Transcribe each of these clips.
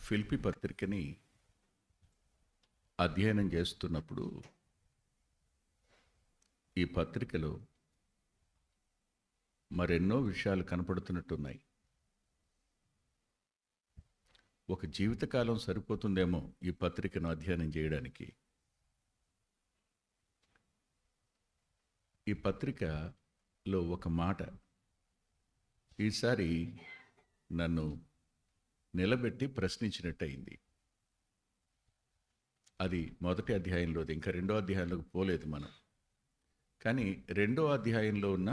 ఫిలిప్పీ పత్రికని అధ్యయనం చేస్తున్నప్పుడు ఈ పత్రికలో మరెన్నో విషయాలు కనపడుతున్నట్టున్నాయి. ఒక జీవితకాలం సరిపోతుందేమో ఈ పత్రికను అధ్యయనం చేయడానికి. ఈ పత్రికలో ఒక మాట ఈసారి నన్ను నిలబెట్టి ప్రశ్నించినట్టయింది. అది మొదటి అధ్యాయంలోది, ఇంకా రెండో అధ్యాయంలోకి పోలేదు మనం. కానీ రెండో అధ్యాయంలో ఉన్న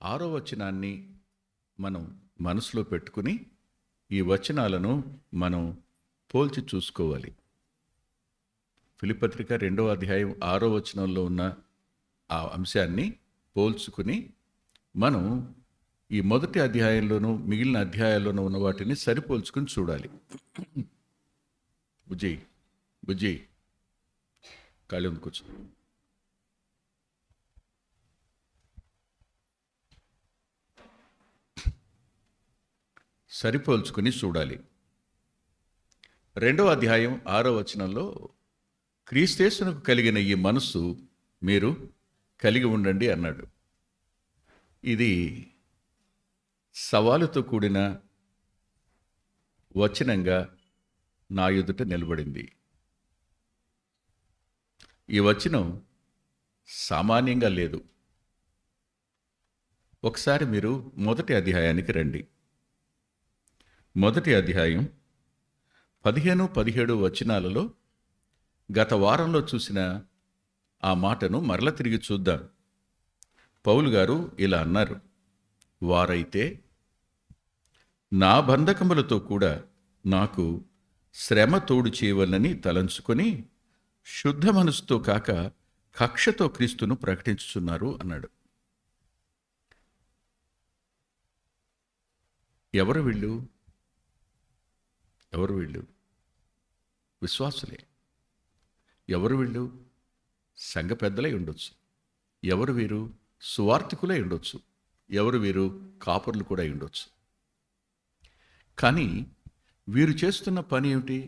6వ వచనాన్ని మనం మనసులో పెట్టుకుని ఈ వచనాలను మనం పోల్చి చూసుకోవాలి. ఫిలిప్పీ పత్రిక 2వ అధ్యాయం 6వ వచనంలో ఉన్న ఆ అంశాన్ని పోల్చుకుని మనం ఈ మొదటి అధ్యాయంలోనూ మిగిలిన అధ్యాయాల్లోనూ ఉన్న వాటిని సరిపోల్చుకుని చూడాలి. బుజ్జి ఖాళీ ఉంది, కూర్చో. సరిపోల్చుకుని చూడాలి. 2వ అధ్యాయం 6వ వచనంలో క్రీస్తేసునకు కలిగిన ఈ మనస్సు మీరు కలిగి ఉండండి అన్నాడు. ఇది సవాలుతో కూడిన వచనంగా నా ఎదుట నిలబడింది. ఈ వచనం సామాన్యంగా లేదు. ఒకసారి మీరు మొదటి అధ్యాయానికి రండి. మొదటి అధ్యాయం 15, 17 వచనాలలో గత వారంలో చూసిన ఆ మాటను మరల తిరిగి చూద్దాం. పౌలు గారు ఇలా అన్నారు: వారైతే నా బంధకములతో కూడా నాకు శ్రమ తోడు చేయవలనని తలంచుకొని శుద్ధ మనసుతో కాక కక్షతో క్రీస్తును ప్రకటించుచున్నారు అన్నాడు. ఎవరు వీళ్ళు? విశ్వాసులే. ఎవరు వీళ్ళు? సంఘ పెద్దలై ఉండొచ్చు. ఎవరు వీరు? సువార్థికులై ఉండొచ్చు. ఎవరు వీరు? కాపర్లు కూడా ఉండొచ్చు. కానీ వీరు చేస్తున్న పని ఏమిటి?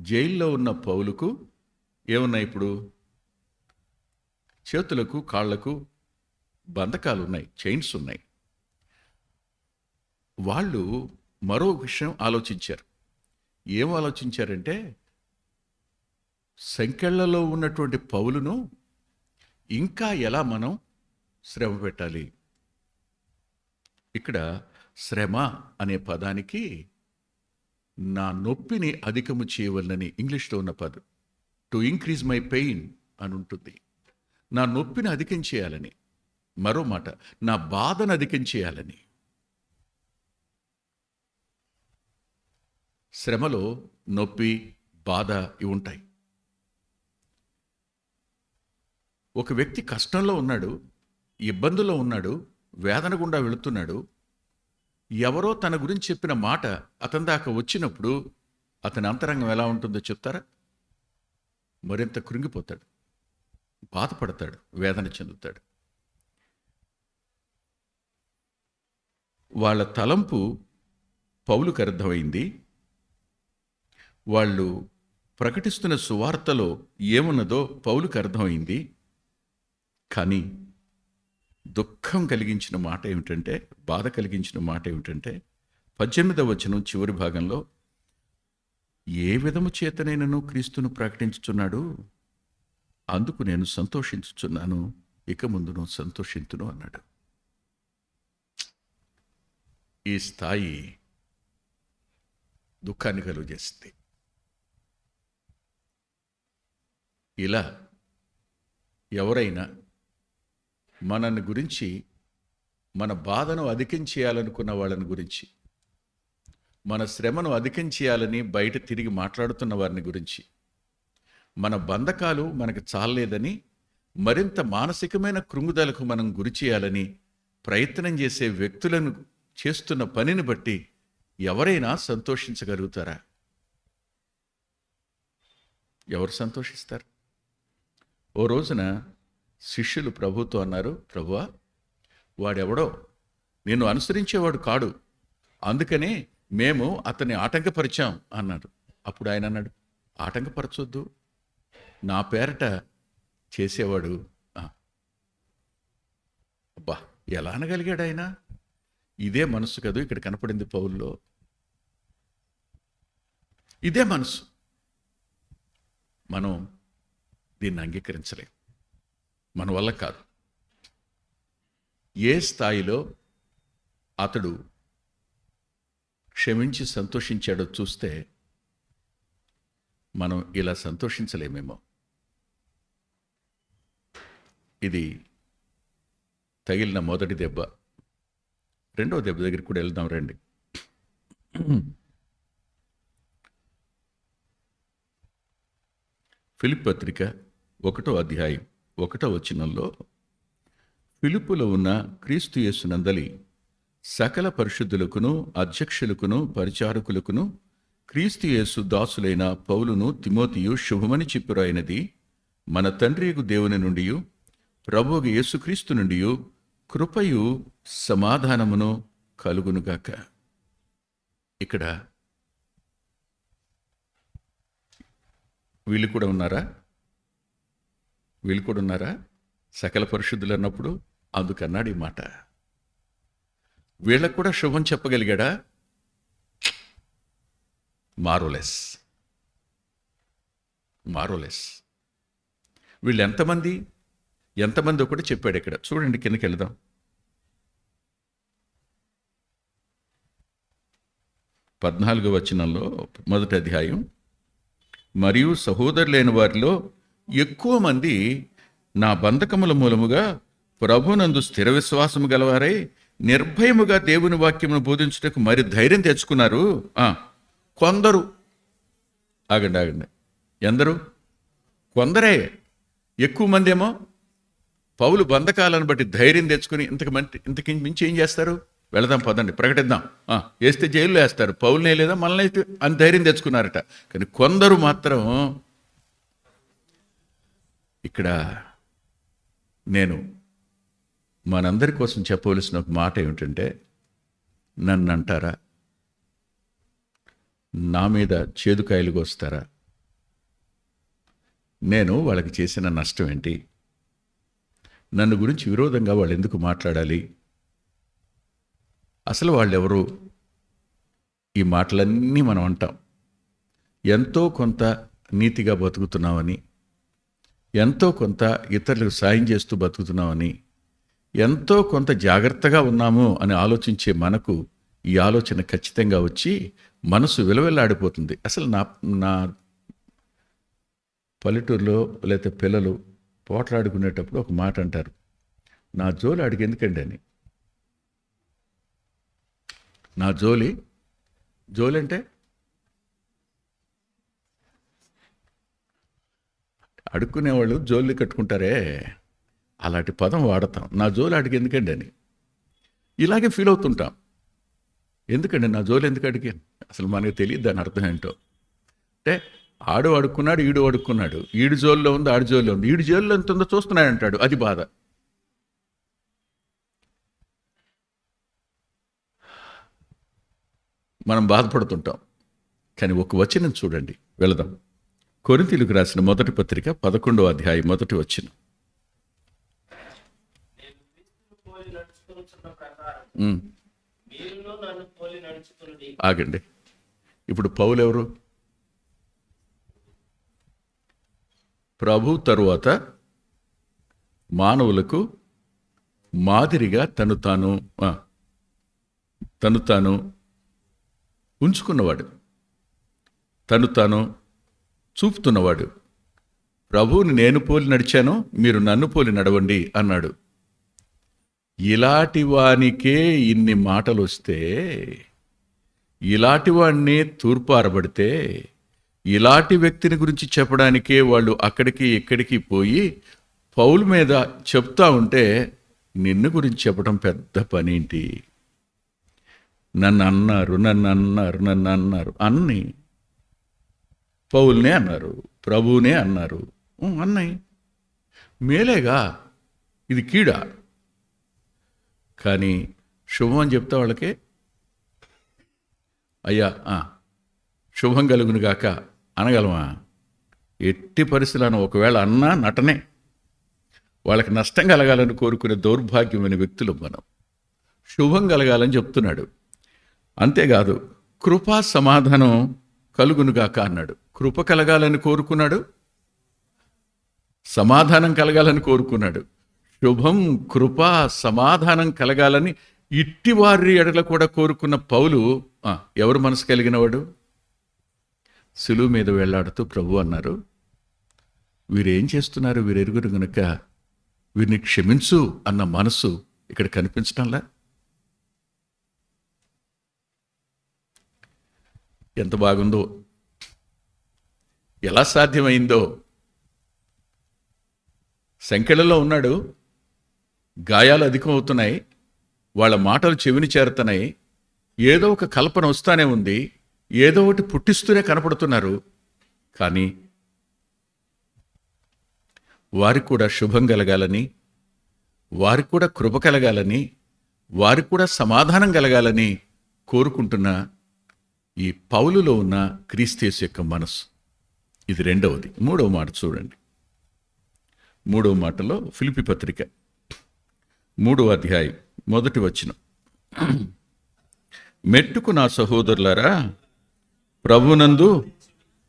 జైల్లో ఉన్న పౌలుకు ఏమున్నాయి? ఇప్పుడు చేతులకు కాళ్లకు బంధకాలు ఉన్నాయి, చైన్స్ ఉన్నాయి. వాళ్ళు మరో విషయం ఆలోచించారు. ఏం ఆలోచించారంటే, సంకెళ్లలో ఉన్నటువంటి పౌలును ఇంకా ఎలా మనం శ్రమ పెట్టాలి. ఇక్కడ శ్రమ అనే పదానికి నా నొప్పిని అధికము చేయవలనని ఇంగ్లీష్లో ఉన్న పదం టు ఇంక్రీజ్ మై పెయిన్ అని ఉంటుంది. నా నొప్పిని అధికం చేయాలని, మరో మాట నా బాధను అధికం చేయాలని. శ్రమలో నొప్పి, బాధ ఇవి ఉంటాయి. ఒక వ్యక్తి కష్టంలో ఉన్నాడు, ఇబ్బందుల్లో ఉన్నాడు, వేదన గుండా వెళుతున్నాడు. ఎవరో తన గురించి చెప్పిన మాట అతని దాకా వచ్చినప్పుడు అతని అంతరంగం ఎలా ఉంటుందో చెప్తారా? మరింత కృంగిపోతాడు, బాధపడతాడు, వేదన చెందుతాడు. వాళ్ళ తలంపు పౌలుకు అర్థమైంది. వాళ్ళు ప్రకటిస్తున్న సువార్తలో ఏమున్నదో పౌలుకు అర్థమైంది. కానీ దుఃఖం కలిగించిన మాట ఏమిటంటే, బాధ కలిగించిన మాట ఏమిటంటే 18వ వచనం చివరి భాగంలో, ఏ విధము చేతనైనను క్రీస్తును ప్రకటించుచున్నాడు, అందుకు నేను సంతోషించుచున్నాను, ఇక ముందును సంతోషింతును అన్నాడు. ఈ స్థాయి దుఃఖాన్ని కలుగజేస్తుంది. ఇలా ఎవరైనా మనని గురించి, మన బాధను అధికం చేయాలనుకున్న వాళ్ళని గురించి, మన శ్రమను అధికం చేయాలని బయట తిరిగి మాట్లాడుతున్న వారిని గురించి, మన బంధకాలు మనకు చాలలేదని మరింత మానసికమైన కృంగుదలకు మనం గురి చేయాలని ప్రయత్నం చేసే వ్యక్తులను చేస్తున్న పనిని బట్టి ఎవరైనా సంతోషించగలుగుతారా? ఎవరు సంతోషిస్తారు? ఓ రోజున శిష్యులు ప్రభుతో అన్నారు, ప్రభువా, వాడెవడో నిన్ను అనుసరించేవాడు కాడు, అందుకనే మేము అతన్ని ఆటంకపరిచాం అన్నాడు. అప్పుడు ఆయన అన్నాడు, ఆటంకపరచొద్దు, నా పేరట చేసేవాడు. ఆ, అబ్బా, ఎలా అనగలిగాడు ఆయన? ఇదే మనసు కదూ ఇక్కడ కనపడింది పౌల్లో. ఇదే మనసు. మనం దీన్ని అంగీకరించలేం, మన వల్ల కాదు. ఏ స్థాయిలో అతడు క్షమించి సంతోషించాడో చూస్తే మనం ఇలా సంతోషించలేమేమో. ఇది తగిలిన మొదటి దెబ్బ. రెండవ దెబ్బ దగ్గరికి కూడా వెళ్దాం రండి. ఫిలిప్పీ పత్రిక 1వ అధ్యాయం 1వ వచనంలో, ఫిలిప్పులో ఉన్న క్రీస్తు యేసునందలి సకల పరిశుద్ధులకును అధ్యక్షులకును పరిచారకులకును క్రీస్తు యేసు దాసులైన పౌలును తిమోతియు శుభమని చెప్పురాయినది మన తండ్రియగు దేవుని నుండి ప్రభువు యేసుక్రీస్తు నుండి కృపయు సమాధానమును కలుగునుగాక. ఇక్కడ వీళ్ళు కూడా ఉన్నారా? సకల పరిశుద్ధులు అన్నప్పుడు అందుకన్నాడు ఈ మాట. వీళ్ళకు కూడా శుభం చెప్పగలిగాడా? మారోలెస్. వీళ్ళు ఎంతమంది ఒకటి చెప్పాడు ఇక్కడ. చూడండి, కిందకి వెళ్దాం. 14వ వచనంలో, మొదటి అధ్యాయం, మరియు సహోదరులైన వారిలో ఎక్కువ మంది నా బంధకముల మూలముగా ప్రభునందు స్థిర విశ్వాసము గలవారై నిర్భయముగా దేవుని వాక్యమును బోధించుటకు మరి ధైర్యం తెచ్చుకున్నారు. కొందరు. ఆగండి. ఎందరు? కొందరే. ఎక్కువ మంది ఏమో పౌలు బంధకాలను బట్టి ధైర్యం తెచ్చుకుని ఇంతకి మించి ఏం చేస్తారు? వెళదాం పదండి, ప్రకటిద్దాం, వేస్తే జైల్లో వేస్తారు, పౌలునే లేదా మనల్ని అయితే అని ధైర్యం తెచ్చుకున్నారట. కానీ కొందరు మాత్రం, ఇక్కడ నేను మనందరి కోసం చెప్పవలసిన ఒక మాట ఏమిటంటే, నన్ను అంటారా? నా మీద చేదుకాయలు కోస్తారా? నేను వాళ్ళకి చేసిన నష్టం ఏంటి? నన్ను గురించి విరోధంగా వాళ్ళు ఎందుకు మాట్లాడాలి? అసలు వాళ్ళెవరు? ఈ మాటలన్నీ మనం అంటాం. ఎంతో కొంత నీతిగా బతుకుతున్నామని, ఎంతో కొంత ఇతరులకు సాయం చేస్తూ బతుకుతున్నామని, ఎంతో కొంత జాగ్రత్తగా ఉన్నాము అని ఆలోచించే మనకు ఈ ఆలోచన ఖచ్చితంగా వచ్చి మనసు విలవిల్లాడిపోతుంది. అసలు నా పల్లెటూరులో లేకపోతే పిల్లలు పోట్లాడుకునేటప్పుడు ఒక మాట అంటారు, నా జోలి అడిగి ఎందుకండి అని. నా జోలి అంటే అడుక్కునేవాళ్ళు జోలి కట్టుకుంటారే, అలాంటి పదం వాడతాం. నా జోలి అడిగి ఎందుకండి అని. ఇలాగే ఫీల్ అవుతుంటాం. ఎందుకండి నా జోలి ఎందుకు అడిగాను? అసలు మనకు తెలియదు దాని అర్థం ఏంటో. అంటే ఆడు అడుక్కున్నాడు, ఈడు అడుక్కున్నాడు, ఈడు జోల్లో ఉంది, ఆడు జోల్లో ఉంది, ఈడు జోల్లో ఎంత ఉందో చూస్తున్నాడు అంటాడు. అది బాధ. మనం బాధపడుతుంటాం. కానీ ఒక వచనం చూడండి, వెళదాం. కొరింథీయులకు రాసిన మొదటి పత్రిక 11వ అధ్యాయం 1వ వచనం. ఆగండి. ఇప్పుడు పౌలు ఎవరు? ప్రభు తరువాత మానవులకు మాదిరిగా తను తాను ఉంచుకున్నవాడు, తను తాను చూపుతున్నవాడు. ప్రభువుని నేను పోలి నడిచాను, మీరు నన్ను పోలి నడవండి అన్నాడు. ఇలాంటి వానికే ఇన్ని మాటలు వస్తే, ఇలాంటి వాడిని తూర్పారబడితే, ఇలాంటి వ్యక్తిని గురించి చెప్పడానికే వాళ్ళు అక్కడికి ఇక్కడికి పోయి పౌలు మీద చెప్తా ఉంటే, నిన్ను గురించి చెప్పడం పెద్ద పనేంటి? నన్ను అన్నారు అన్ని పౌల్నే అన్నారు, ప్రభువునే అన్నారు. అన్నాయి మేలేగా, ఇది కీడా. కానీ శుభం అని చెప్తా వాళ్ళకే అయ్యా శుభం కలుగును గాక అనగలమా? ఎట్టి పరిస్థితులను ఒకవేళ అన్నా నటనే. వాళ్ళకి నష్టం కలగాలని కోరుకునే దౌర్భాగ్యమైన వ్యక్తులు మనం. శుభం కలగాలని చెప్తున్నాడు. అంతేకాదు కృపా సమాధానం కలుగునుగాక అన్నాడు. కృప కలగాలని కోరుకున్నాడు, సమాధానం కలగాలని కోరుకున్నాడు. శుభం, కృప, సమాధానం కలగాలని ఇట్టివారి ఎడల కూడా కోరుకున్న పౌలు ఎవరు మనసు కలిగినవాడు? సులువు మీద వెళ్లాడుతూ ప్రభు అన్నారు, వీరేం చేస్తున్నారు, వీరెరుగురు గనుక వీరిని క్షమించు అన్న మనసు ఇక్కడ కనిపించడంలా? ఎంత బాగుందో, ఎలా సాధ్యమైందో. సంకెళ్ళలో ఉన్నాడు, గాయాలు అధికమవుతున్నాయి, వాళ్ళ మాటలు చెవిని చేరుతున్నాయి, ఏదో ఒక కల్పన వస్తానే ఉంది, ఏదో ఒకటి పుట్టిస్తూనే కనపడుతున్నారు. కానీ వారికి కూడా శుభం కలగాలని, వారికి కూడా కృప కలగాలని, వారికి కూడా సమాధానం కలగాలని కోరుకుంటున్న ఈ పౌలులో ఉన్న క్రీస్తు యొక్క మనసు. ఇది రెండవది. మూడవ మాట చూడండి. మూడవ మాటలో ఫిలిప్పీ పత్రిక 3వ అధ్యాయం 1వ వచనం. మెట్టుకు నా సహోదరులారా ప్రభునందు,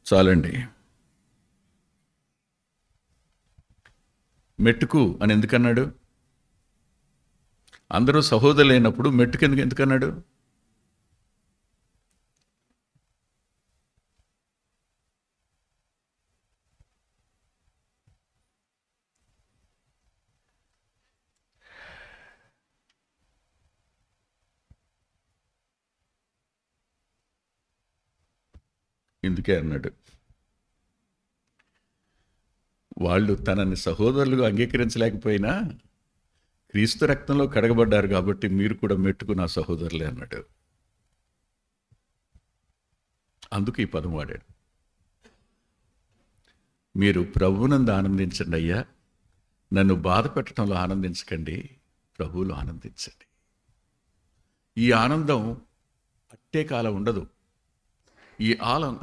చాలండి, మెట్టుకు అని ఎందుకన్నాడు? అందరూ సహోదరులైనప్పుడు మెట్టుకు ఎందుకన్నాడు? ఎందుకే అన్నాడు. వాళ్ళు తనని సహోదరులుగా అంగీకరించలేకపోయినా క్రీస్తు రక్తంలో కడగబడ్డారు కాబట్టి మీరు కూడా మెట్టుకు నా సహోదరులే అన్నాడు. అందుకు ఈ పదం వాడాడు. మీరు ప్రభువునందు ఆనందించండి అయ్యా, నన్ను బాధ పెట్టడంలో ఆనందించకండి, ప్రభువులో ఆనందించండి. ఈ ఆనందం అట్టే కాలం ఉండదు. ఈ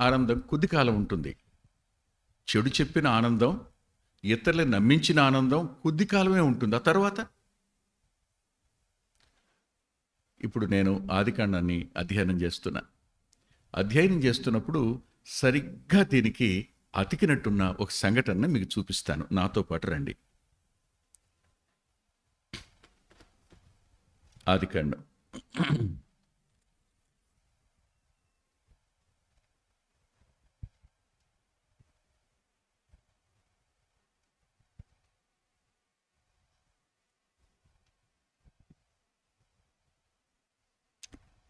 ఆనందం కొద్ది కాలం ఉంటుంది. చెడు చెప్పిన ఆనందం, ఇతరులను నమ్మించిన ఆనందం కొద్ది కాలమే ఉంటుంది. ఆ తర్వాత ఇప్పుడు నేను ఆదికాండాన్ని అధ్యయనం చేస్తున్నప్పుడు సరిగ్గా దీనికి అతికినట్టున్న ఒక సంఘటన మీకు చూపిస్తాను. నాతో పాటు రండి. ఆదికాండం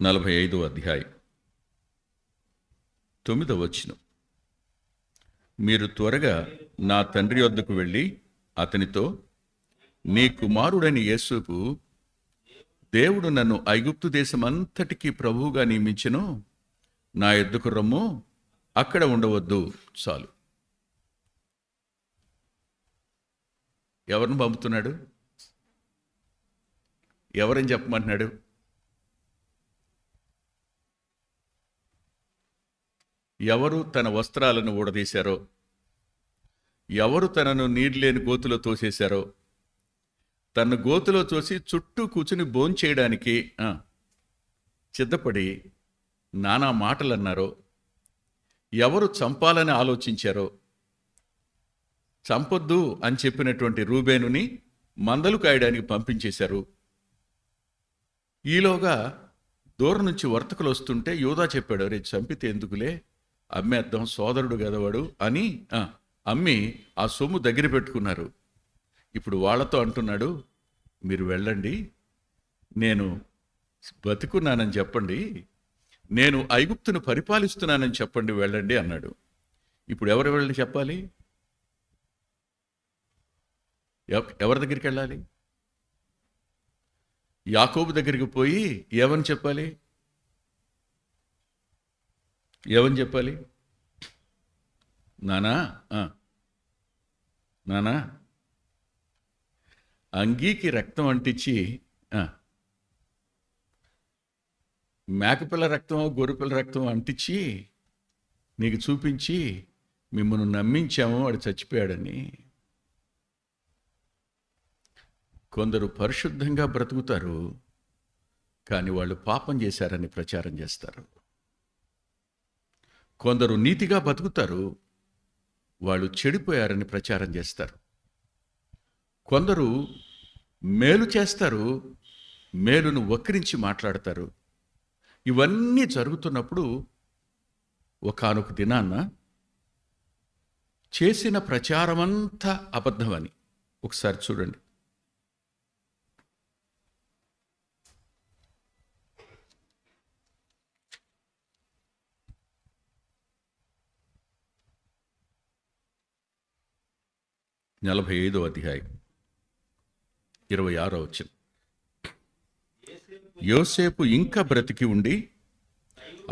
45వ అధ్యాయం 9వ వచనం. మీరు త్వరగా నా తండ్రి వద్దకు వెళ్ళి అతనితో, నీ కుమారుడైన యేసుకు దేవుడు నన్ను ఐగుప్తు దేశమంతటికీ ప్రభువుగా నియమించెను, నా యొద్దకు రమ్ము, అక్కడ ఉండవద్దు, చాలు. ఎవరిని పంపుతున్నాడు? ఎవరని చెప్పమంటున్నాడు? ఎవరు తన వస్త్రాలను ఊడదీశారో, ఎవరు తనను నీరులేని గోతులో తోసేశారో, తన గోతులో తోసి చుట్టూ కూర్చుని భోంచేయడానికి సిద్ధపడి నానా మాటలు అన్నారో, ఎవరు చంపాలని ఆలోచించారో, చంపొద్దు అని చెప్పినటువంటి రూబేనుని మందలు కాయడానికి పంపించేశారు. ఈలోగా దూరం నుంచి వర్తకులు వస్తుంటే యూదా చెప్పాడు, రే చంపితే ఎందుకులే, అమ్మేద్దాం, సోదరుడు గదవాడు అని అమ్మి ఆ సొమ్ము దగ్గర పెట్టుకున్నారు. ఇప్పుడు వాళ్ళతో అంటున్నాడు, మీరు వెళ్ళండి, నేను బతుకున్నానని చెప్పండి, నేను ఐగుప్తును పరిపాలిస్తున్నానని చెప్పండి, వెళ్ళండి అన్నాడు. ఇప్పుడు ఎవరు వెళ్ళి చెప్పాలి? ఎవరి దగ్గరికి వెళ్ళాలి? యాకోబు దగ్గరికి పోయి ఏమని చెప్పాలి? నానా నానా అంగీకి రక్తం అంటించి మేకపిల్ల రక్తం గొర్రెపిల్ల రక్తం అంటించి నీకు చూపించి మిమ్మల్ని నమ్మించాము వాడు చచ్చిపోయాడని. కొందరు పరిశుద్ధంగా బ్రతుకుతారు, కానీ వాళ్ళు పాపం చేశారని ప్రచారం చేస్తారు. కొందరు నీతిగా బతుకుతారు, వాళ్ళు చెడిపోయారని ప్రచారం చేస్తారు. కొందరు మేలు చేస్తారు, మేలును వక్రించి మాట్లాడతారు. ఇవన్నీ జరుగుతున్నప్పుడు ఒకానొక దినాన్న చేసిన ప్రచారమంతా అబద్ధమని ఒకసారి చూడండి. నలభై 45వ అధ్యాయం 26వ వచనం. యోసేపు ఇంకా బ్రతికి ఉండి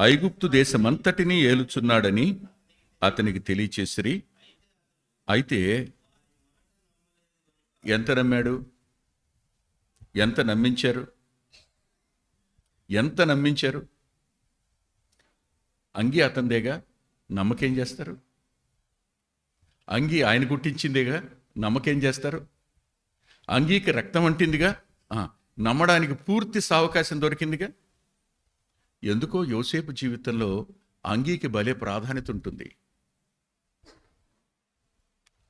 ఐగుప్తు దేశమంతటినీ ఏలుచున్నాడని అతనికి తెలియచేసిరి. అయితే ఎంత నమ్మాడు? ఎంత నమ్మించారు? అంగీ అతందేగా, నమ్మకేం చేస్తారు? అంగీ ఆయన కుట్టించిందేగా, నమ్మకేం చేస్తారు? అంగీకి రక్తం అంటిందిగా, నమ్మడానికి పూర్తి సావకాశం దొరికిందిగా. ఎందుకో యోసేపు జీవితంలో అంగీకి భలే ప్రాధాన్యత ఉంటుంది.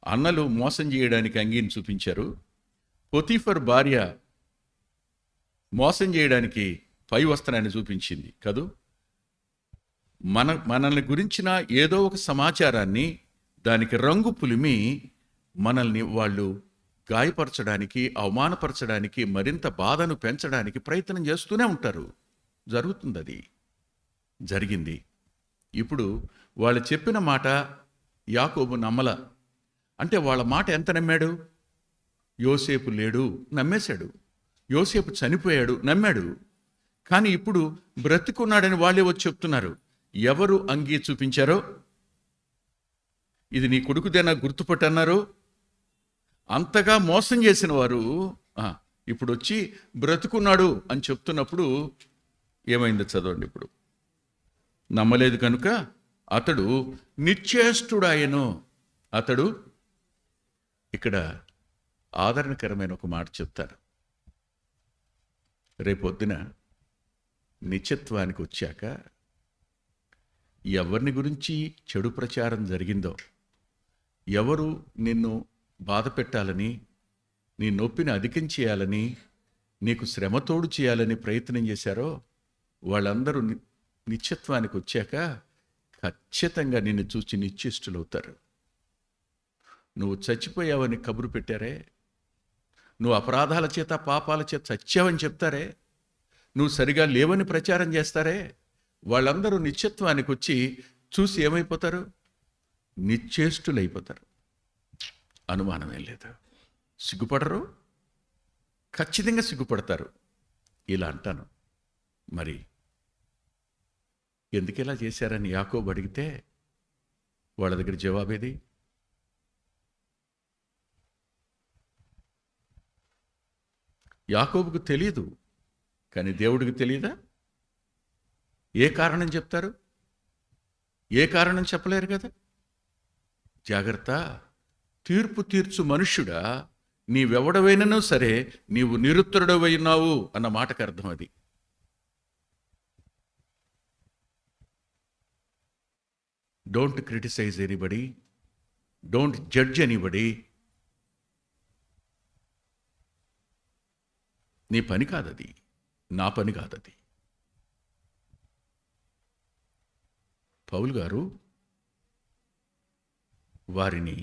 అన్నలు మోసం చేయడానికి అంగీని చూపించారు. పొతీఫర్ భార్య మోసం చేయడానికి పై వస్త్రాన్ని చూపించింది కదూ. మనల్ని గురించిన ఏదో ఒక సమాచారాన్ని దానికి రంగు పులిమి మనల్ని వాళ్ళు గాయపరచడానికి, అవమానపరచడానికి, మరింత బాధను పెంచడానికి ప్రయత్నం చేస్తూనే ఉంటారు. జరుగుతుంది, అది జరిగింది. ఇప్పుడు వాళ్ళు చెప్పిన మాట యాకోబు నమ్మల. అంటే వాళ్ళ మాట ఎంత నమ్మాడు? యోసేపు లేడు, నమ్మేశాడు. యోసేపు చనిపోయాడు, నమ్మాడు. కానీ ఇప్పుడు బ్రతికున్నాడని వాళ్ళే వచ్చి చెప్తున్నారు. ఎవరు అంగీ చూపించారో, ఇది నీ కొడుకుదేనా గుర్తుపట్టన్నారో, అంతగా మోసం చేసిన వారు ఇప్పుడు వచ్చి బ్రతుకున్నాడు అని చెప్తున్నప్పుడు ఏమైందో చదవండి. ఇప్పుడు నమ్మలేదు కనుక అతడు నిశ్చేష్టుడాయను. అతడు, ఇక్కడ ఆదరణకరమైన ఒక మాట చెప్తారు. రేపొద్దున నిత్యత్వానికి వచ్చాక ఎవరిని గురించి చెడు ప్రచారం జరిగిందో, ఎవరు నిన్ను బాధ పెట్టాలని, నీ నొప్పిని అధికం చేయాలని, నీకు శ్రమతోడు చేయాలని ప్రయత్నం చేశారో వాళ్ళందరూ నిత్యత్వానికి వచ్చాక ఖచ్చితంగా నిన్ను చూసి నిశ్చేష్టులవుతారు. నువ్వు చచ్చిపోయావని కబురు పెట్టారే, నువ్వు అపరాధాల చేత పాపాల చేత చచ్చావని చెప్తారే, నువ్వు సరిగా లేవని ప్రచారం చేస్తారే, వాళ్ళందరూ నిత్యత్వానికి వచ్చి చూసి ఏమైపోతారు? నిశ్చేష్టులైపోతారు. అనుమానమేం లేదు. సిగ్గుపడరు? ఖచ్చితంగా సిగ్గుపడతారు. ఇలా అంటాను. మరి ఎందుకు ఇలా చేశారని యాకోబు అడిగితే వాళ్ళ దగ్గర జవాబేది? యాకోబుకు తెలియదు, కానీ దేవుడికి తెలియదా? ఏ కారణం చెప్తారు? ఏ కారణం చెప్పలేరు కదా. జాగ్రత్త, తీర్పు తీర్చు మనుష్యుడా, నీవెవడవైనను సరే నీవు నిరుత్తరుడవైనావు అన్న మాటకు అర్థం అది. Don't criticize anybody, don't judge anybody. నీ పని కాదది, నా పని కాదది. పౌలు గారు వారిని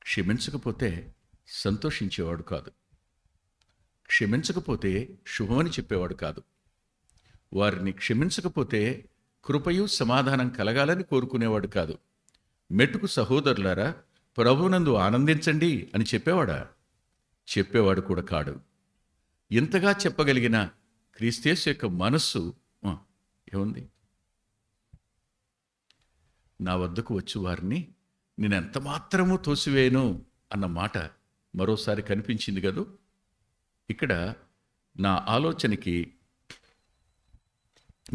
క్షమించకపోతే సంతోషించేవాడు కాదు, క్షమించకపోతే శుభమని చెప్పేవాడు కాదు. వారిని క్షమించకపోతే కృపయు సమాధానం కలగాలని కోరుకునేవాడు కాదు. మెట్టుకు సహోదరులారా ప్రభువునందు ఆనందించండి అని చెప్పేవాడా? చెప్పేవాడు కూడా కాడు. ఇంతగా చెప్పగలిగిన క్రీస్తేసు యొక్క మనస్సు ఏముంది? నా వద్దకు వచ్చి వారిని నేను ఎంత మాత్రమూ తోసివేయను అన్న మాట మరోసారి కనిపించింది కదూ. ఇక్కడ నా ఆలోచనకి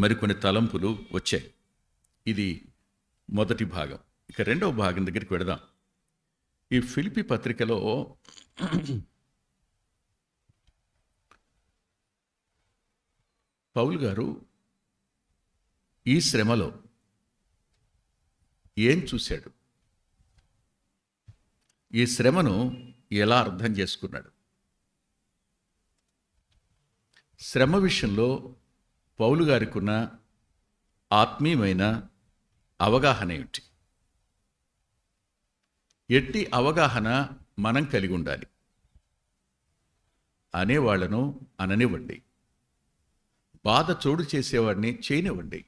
మరికొన్ని తలంపులు వచ్చాయి. ఇది మొదటి భాగం. ఇక రెండవ భాగం దగ్గరికి వెడదాం. ఈ ఫిలిప్పీ పత్రికలో పౌలు గారు ఈ శ్రమలో ఏం చూశాడు, ఈ శ్రమను ఎలా అర్థం చేసుకున్నాడు? శ్రమ విషయంలో పౌలు గారికి ఉన్న ఆత్మీయమైన అవగాహన ఏమిటి? ఎట్టి అవగాహన మనం కలిగి ఉండాలి? అనేవాళ్లను అననివ్వండి, బాధ చోటు చేసేవాడిని చేయనివ్వండి,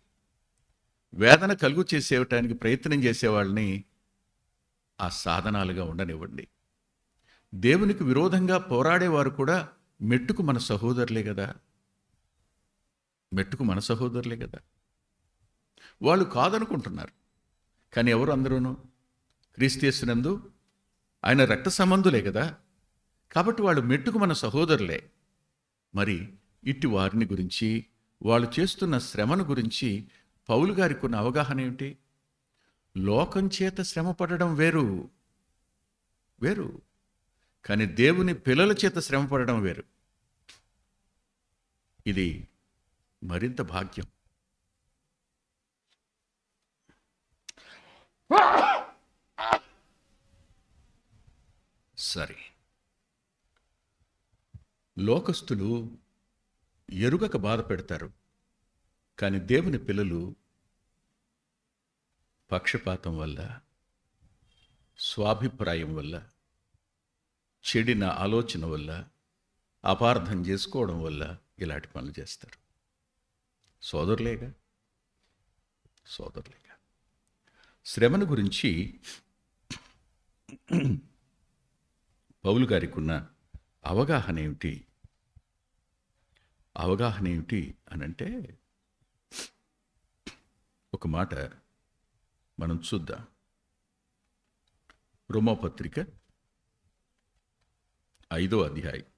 వేదన కలుగు చేసేయటానికి ప్రయత్నం చేసేవాళ్ళని ఆ సాధనాలుగా ఉండనివ్వండి. దేవునికి విరోధంగా పోరాడేవారు కూడా మెట్టుకు మన సహోదరులే కదా, మెట్టుకు మన సహోదరులే కదా. వాళ్ళు కాదనుకుంటున్నారు, కానీ ఎవరు అందరూను క్రీస్తుయేసునందు ఆయన రక్త సంబంధులే కదా. కాబట్టి వాళ్ళు మెట్టుకు మన సహోదరులే. మరి ఇట్టి వారిని గురించి, వాళ్ళు చేస్తున్న శ్రమను గురించి పౌలు గారికి ఉన్న అవగాహన ఏమిటి? లోకం చేత శ్రమ పడడం వేరు వేరు, కానీ దేవుని పిల్లల చేత శ్రమ పడడం వేరు. ఇది మరింత భాగ్యం. సరే, లోకస్తులు ఎరుగక బాధ పెడతారు, కానీ దేవుని పిల్లలు పక్షపాతం వల్ల, స్వాభిప్రాయం వల్ల, చెడిన ఆలోచన వల్ల, అపార్థం చేసుకోవడం వల్ల ఇలాంటి పనులు చేస్తారు. సోదరులేగా సోదరులేగా. శ్రమను గురించి పౌలు గారికి ఉన్న అవగాహన ఏమిటి? అవగాహన ఏమిటి అనంటే ఒక మాట మనం చూద్దాం. రోమాపత్రిక 5వ అధ్యాయం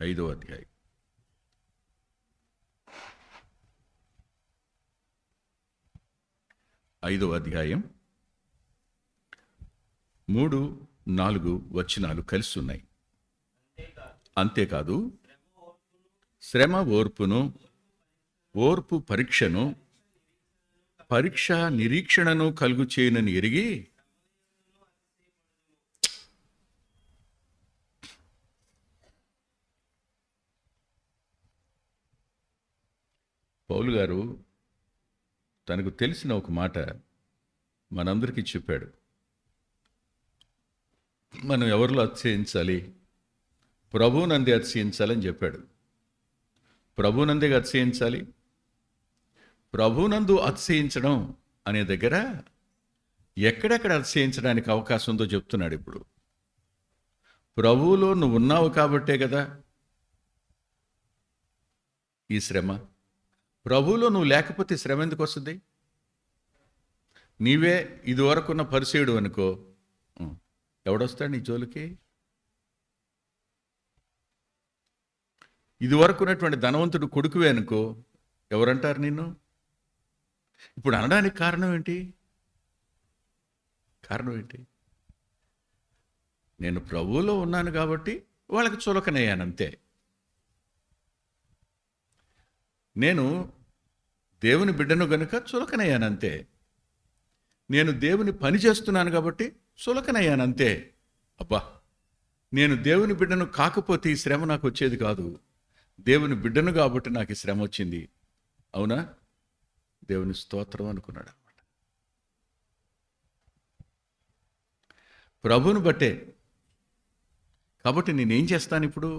5వ అధ్యాయం 5వ అధ్యాయం 3-4 వచనాలు కలిసి ఉన్నాయి. అంతేకాదు, శ్రమ ఓర్పును, ఓర్పు పరీక్షను, పరీక్ష నిరీక్షణను కలుగు చేయనని ఎరిగి పౌలు గారు తనకు తెలిసిన ఒక మాట మనందరికీ చెప్పాడు. మనం ఎవరిలో అతిశయించాలి? ప్రభువునందే అతిశయించాలని చెప్పాడు. ప్రభువునందే అతిశయించాలి. ప్రభువునందు అతిశయించడం అనే దగ్గర ఎక్కడెక్కడ అతిశయించడానికి అవకాశం ఉందో చెప్తున్నాడు. ఇప్పుడు ప్రభువులో నువ్వు ఉన్నావు కాబట్టే కదా ఈ శ్రమ. ప్రభువులో నువ్వు లేకపోతే శ్రమ ఎందుకు వస్తుంది? నీవే ఇదివరకున్న పరిచయుడు అనుకో, ఎవడొస్తాడు నీ జోలికి? ఇదివరకు ఉన్నటువంటి ధనవంతుడు కొడుకువే అనుకో, ఎవరంటారు నిన్ను? ఇప్పుడు అనడానికి కారణం ఏంటి? కారణం ఏంటి? నేను ప్రభువులో ఉన్నాను కాబట్టి వాళ్ళకి చులకనయ్యానంతే. నేను దేవుని బిడ్డను గనుక చులకనయ్యానంతే. నేను దేవుని పని చేస్తున్నాను కాబట్టి చులకనయ్యానంతే. అబ్బా, నేను దేవుని బిడ్డను కాకపోతే ఈ శ్రమ నాకు వచ్చేది కాదు. దేవుని బిడ్డను కాబట్టి నాకు ఈ శ్రమ వచ్చింది. అవునా? దేవుని స్తోత్రం అనుకున్నాడు అన్నమాట. ప్రభువును బట్టే. కాబట్టి నేనేం చేస్తాను ఇప్పుడు?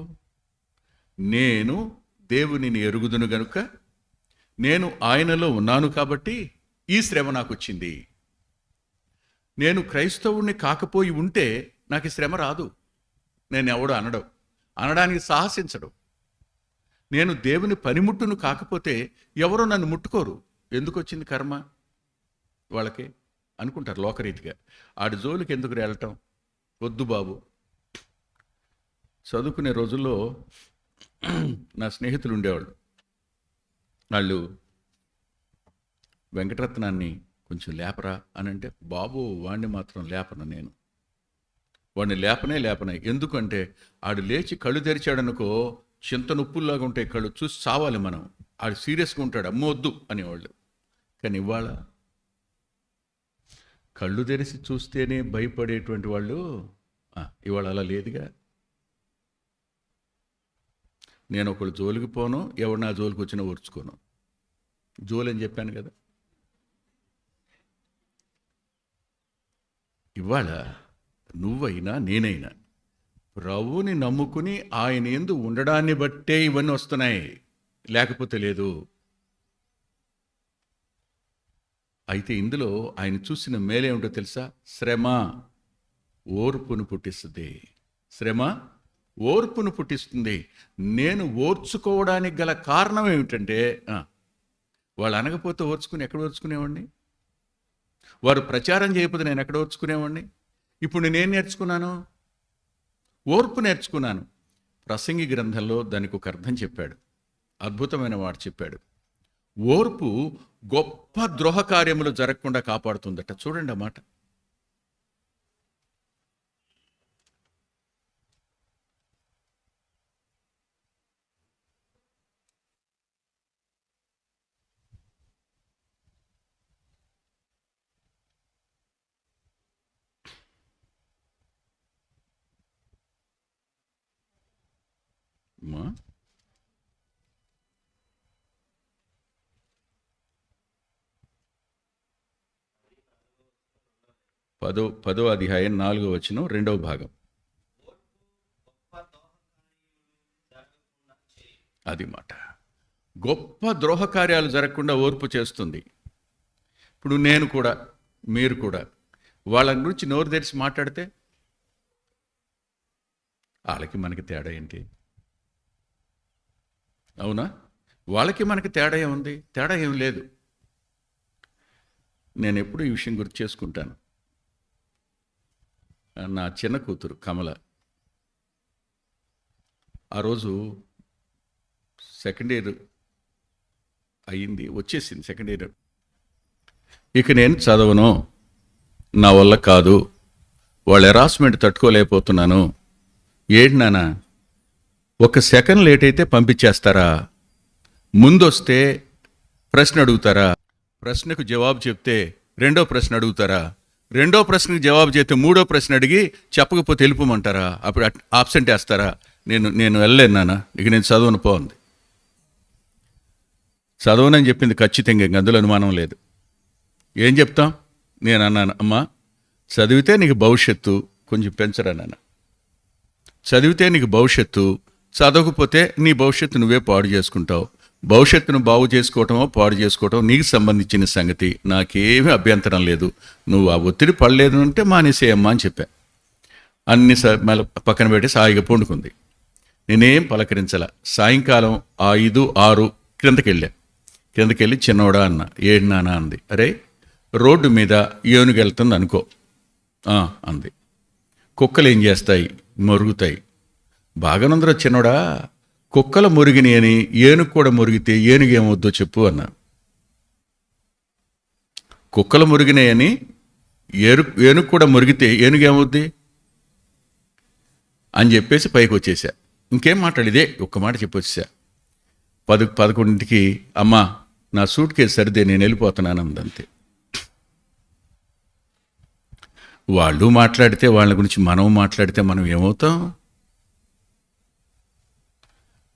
నేను దేవునిని ఎరుగుదును గనుక, నేను ఆయనలో ఉన్నాను కాబట్టి ఈ శ్రమ నాకు వచ్చింది. నేను క్రైస్తవుణ్ణి కాకపోయి ఉంటే నాకు ఈ శ్రమ రాదు. నేను ఎవడు అనడానికి సాహసించడు. నేను దేవుని పనిముట్టును కాకపోతే ఎవరో నన్ను ముట్టుకోరు. ఎందుకు వచ్చింది కర్మ వాళ్ళకి అనుకుంటారు లోకరీతిగా. ఆడి జోలికి ఎందుకు వెళ్ళటం? వద్దు బాబు. చదువుకునే రోజుల్లో నా స్నేహితులు ఉండేవాళ్ళు. వాళ్ళు వెంకటరత్నాన్ని కొంచెం లేపరా అని అంటే, బాబు వాడిని మాత్రం లేపను నేను, వాడిని లేపనే. ఎందుకంటే ఆడు లేచి కళ్ళు తెరిచాడనుకో చింత నొప్పుల్లాగా ఉంటాయి కళ్ళు, చూసి చావాలి మనం. ఆడు సీరియస్గా ఉంటాడు, అమ్మో వద్దు అనేవాళ్ళు. కానీ ఇవాళ కళ్ళు తెరిచి చూస్తేనే భయపడేటువంటి వాళ్ళు ఇవాళ అలా లేదుగా. నేను ఒకళ్ళు జోలికి పోను, ఎవరు నా జోలికి వచ్చినా ఓర్చుకోను. జోలి అని చెప్పాను కదా. ఇవాళ నువ్వైనా నేనైనా ప్రభువుని నమ్ముకుని ఆయన యందు ఉండడాన్ని బట్టే ఇవన్నీ వస్తున్నాయి, లేకపోతే లేదు. అయితే ఇందులో ఆయన చూసిన మేలేమిటో తెలుసా? శ్రమ ఓర్పును పుట్టిస్తుంది. శ్రమ ఓర్పును పుట్టిస్తుంది. నేను ఓర్చుకోవడానికి గల కారణం ఏమిటంటే, వాళ్ళు అనకపోతే ఓర్చుకుని ఎక్కడ ఓర్చుకునేవాడిని? వారు ప్రచారం చేయకపోతే నేను ఎక్కడ ఓర్చుకునేవాడిని? ఇప్పుడు నేనేం నేర్చుకున్నాను? ఓర్పు నేర్చుకున్నాను. ప్రసంగి గ్రంథంలో దానికి ఒక అర్థం చెప్పాడు, అద్భుతమైన వాడు చెప్పాడు. ఓర్పు గొప్ప ద్రోహ కార్యములు జరగకుండా కాపాడుతుందట. చూడండి ఆ మాట. మా 10వ అధ్యాయం 4వ వచనం 2వ భాగం. అది మాట. గొప్ప ద్రోహ కార్యాలు జరగకుండా ఓర్పు చేస్తుంది. ఇప్పుడు నేను కూడా, మీరు కూడా వాళ్ళ గురించి నోరు తెరిచి మాట్లాడితే వాళ్ళకి మనకి తేడా ఏంటి? అవునా? వాళ్ళకి మనకి తేడా ఏముంది? తేడా ఏం లేదు. నేను ఎప్పుడు ఈ విషయం గుర్తు చేసుకుంటాను. నా చిన్న కూతురు కమల ఆ రోజు సెకండ్ ఇయర్ అయ్యింది, వచ్చేసింది సెకండ్ ఇయర్. ఇక నేను చదవను, నా వల్ల కాదు, వాళ్ళ హెరాస్మెంట్ తట్టుకోలేకపోతున్నాను. ఏంటి నాన్న, ఒక సెకండ్ లేట్ అయితే పంపించేస్తారా? ముందొస్తే ప్రశ్న అడుగుతారా? ప్రశ్నకు జవాబు చెప్తే రెండో ప్రశ్న అడుగుతారా? రెండో ప్రశ్నకు జవాబు చెప్తే మూడో ప్రశ్న అడిగి చెప్పకపోతే వెళ్ళిపోమంటారా? అప్పుడు ఆబ్సెంట్ వేస్తారా? నేను వెళ్ళలేను నాన్న, ఇక నేను చదవను పోంది. చదవనని చెప్పింది ఖచ్చితంగా, అందులో అనుమానం లేదు. ఏం చెప్తాం? నేను అన్నాను, అమ్మా చదివితే నీకు భవిష్యత్తు, కొంచెం పెంచరా నాన్న. చదివితే నీకు భవిష్యత్తు, చదవకపోతే నీ భవిష్యత్తు నువ్వే పాడు చేసుకుంటావు. భవిష్యత్తును బాగు చేసుకోవటమో పాడు చేసుకోవటం నీకు సంబంధించిన సంగతి, నాకేమీ అభ్యంతరం లేదు. నువ్వు ఆ ఒత్తిడి పడలేదు అంటే మానేసేయమ్మా అని చెప్పా. అన్ని మళ్ళీ పక్కన పెట్టి సాయిగా పండుకుంది. నేనేం పలకరించాల. సాయంకాలం 5, 6 కిందకెళ్ళి చిన్నోడా అన్న. ఏడు నాన్న అంది. అరే రోడ్డు మీద ఏనుగు వెళ్తుంది అనుకో అంది. కుక్కలు ఏం చేస్తాయి? మొరుగుతాయి. బాగానందరూ చిన్నోడా, కుక్కలు మురిగిని అని ఏనుగు కూడా మురిగితే ఏనుగు ఏమవుద్దో చెప్పు అన్నా. కుక్కలు మురిగినాయని ఏనుగు కూడా మురిగితే ఏనుగు ఏమవుద్ది అని చెప్పేసి పైకి వచ్చేసా. ఇంకేం మాట్లాడిదే ఒక్క మాట చెప్పొచ్చా. 11కి అమ్మా నా సూట్ కేసు సరిదే, నేను వెళ్ళిపోతున్నాను అందంతే. వాళ్ళు మాట్లాడితే, వాళ్ళ గురించి మనం మాట్లాడితే మనం ఏమవుతాం?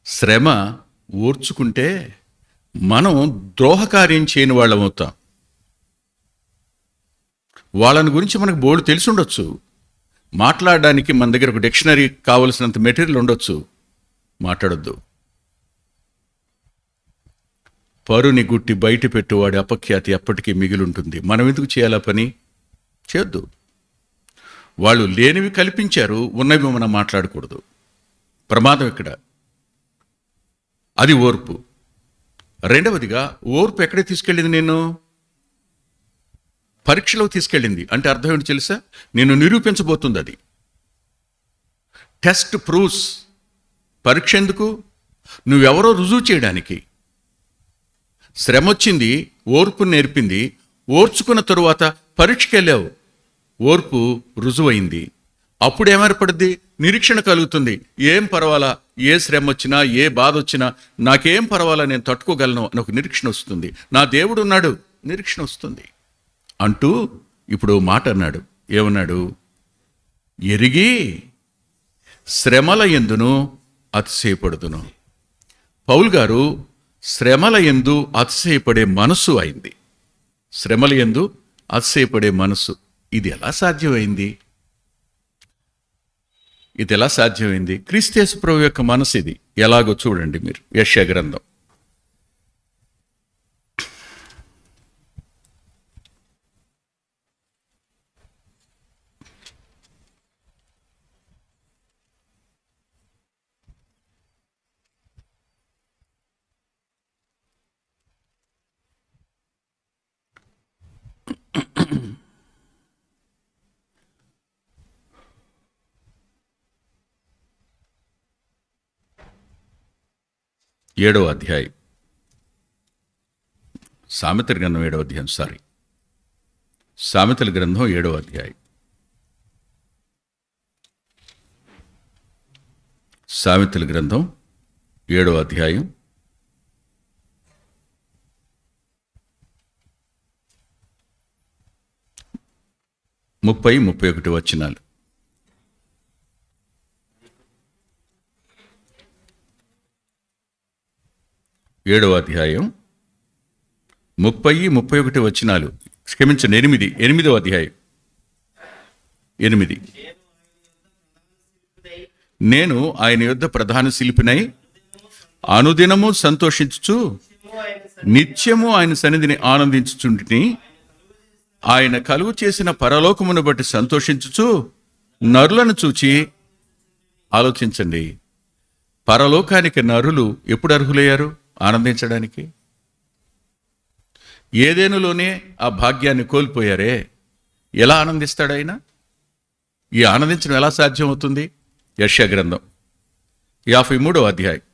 శ్రమ ఓర్చుకుంటే మనం ద్రోహకార్యం చేయని వాళ్ళం అవుతాం. వాళ్ళని గురించి మనకు బోర్డు తెలిసి ఉండొచ్చు, మాట్లాడడానికి మన దగ్గర ఒక డిక్షనరీ కావలసినంత మెటీరియల్ ఉండొచ్చు, మాట్లాడొద్దు. పరుని గుట్టి బయట పెట్టువాడి అపఖ్యాతి ఎప్పటికీ మిగిలింటుంది. మనం ఎందుకు చేయాలా పని? చేయొద్దు. వాళ్ళు లేనివి కల్పించారు, ఉన్నవి మనం మాట్లాడకూడదు. ప్రమాదం ఇక్కడ. అది ఓర్పు. రెండవదిగా ఓర్పు ఎక్కడికి తీసుకెళ్ళింది? నేను పరీక్షలో తీసుకెళ్ళింది. అంటే అర్థం ఏంటి తెలుసా? నేను నిరూపించబోతుంది అది. Test proofs. పరీక్ష ఎందుకు? నువ్వెవరో రుజువు చేయడానికి. శ్రమ వచ్చింది, ఓర్పు నేర్పింది. ఓర్చుకున్న తరువాత పరీక్షకి వెళ్ళావు, ఓర్పు రుజువైంది. అప్పుడు ఏమేర్పడుద్ది? నిరీక్షణ కలుగుతుంది. ఏం పర్వాలా, ఏ శ్రమ వచ్చినా, ఏ బాధ వచ్చినా నాకేం పర్వాలా, నేను తట్టుకోగలను అని ఒక నిరీక్షణ వస్తుంది. నా దేవుడు ఉన్నాడు, నిరీక్షణ వస్తుంది అంటూ ఇప్పుడు మాట అన్నాడు. ఏమన్నాడు? ఎరిగి శ్రమల యందును అతిశయపడుదును. పౌలు గారు శ్రమల యందు అతిశయపడే మనసు అయింది. శ్రమల యందు అతిశయపడే మనసు. ఇది ఎలా సాధ్యమైంది? ఇది ఎలా సాధ్యమైంది? క్రీస్తు ప్రభువు యొక్క మనసు ఇది. ఎలాగో చూడండి మీరు. యెషయా గ్రంథం 7వ అధ్యాయం. సామెతల గ్రంథం 7వ అధ్యాయం. సామెతల గ్రంథం 7వ అధ్యాయం. సామెతల గ్రంథం 7వ అధ్యాయం 30-31 వచనాలు. 7వ అధ్యాయం 30-31 వచనాలు. క్షమించండి, 8వ అధ్యాయం 8. నేను ఆయన యుద్ధ ప్రధాన శిల్పినై అనుదినము సంతోషించుచు నిత్యము ఆయన సన్నిధిని ఆనందించుచుంటిని. ఆయన కలుగు చేసిన పరలోకమును బట్టి సంతోషించుచు నరులను చూచి ఆలోచించండి. పరలోకానికి నరులు ఎప్పుడు అర్హులయ్యారు ఆనందించడానికి? ఏదేనులోనే ఆ భాగ్యాన్ని కోల్పోయారే. ఎలా ఆనందిస్తాడు ఆయన? ఈ ఆనందించడం ఎలా సాధ్యమవుతుంది? యెషయా గ్రంథం 53వ అధ్యాయం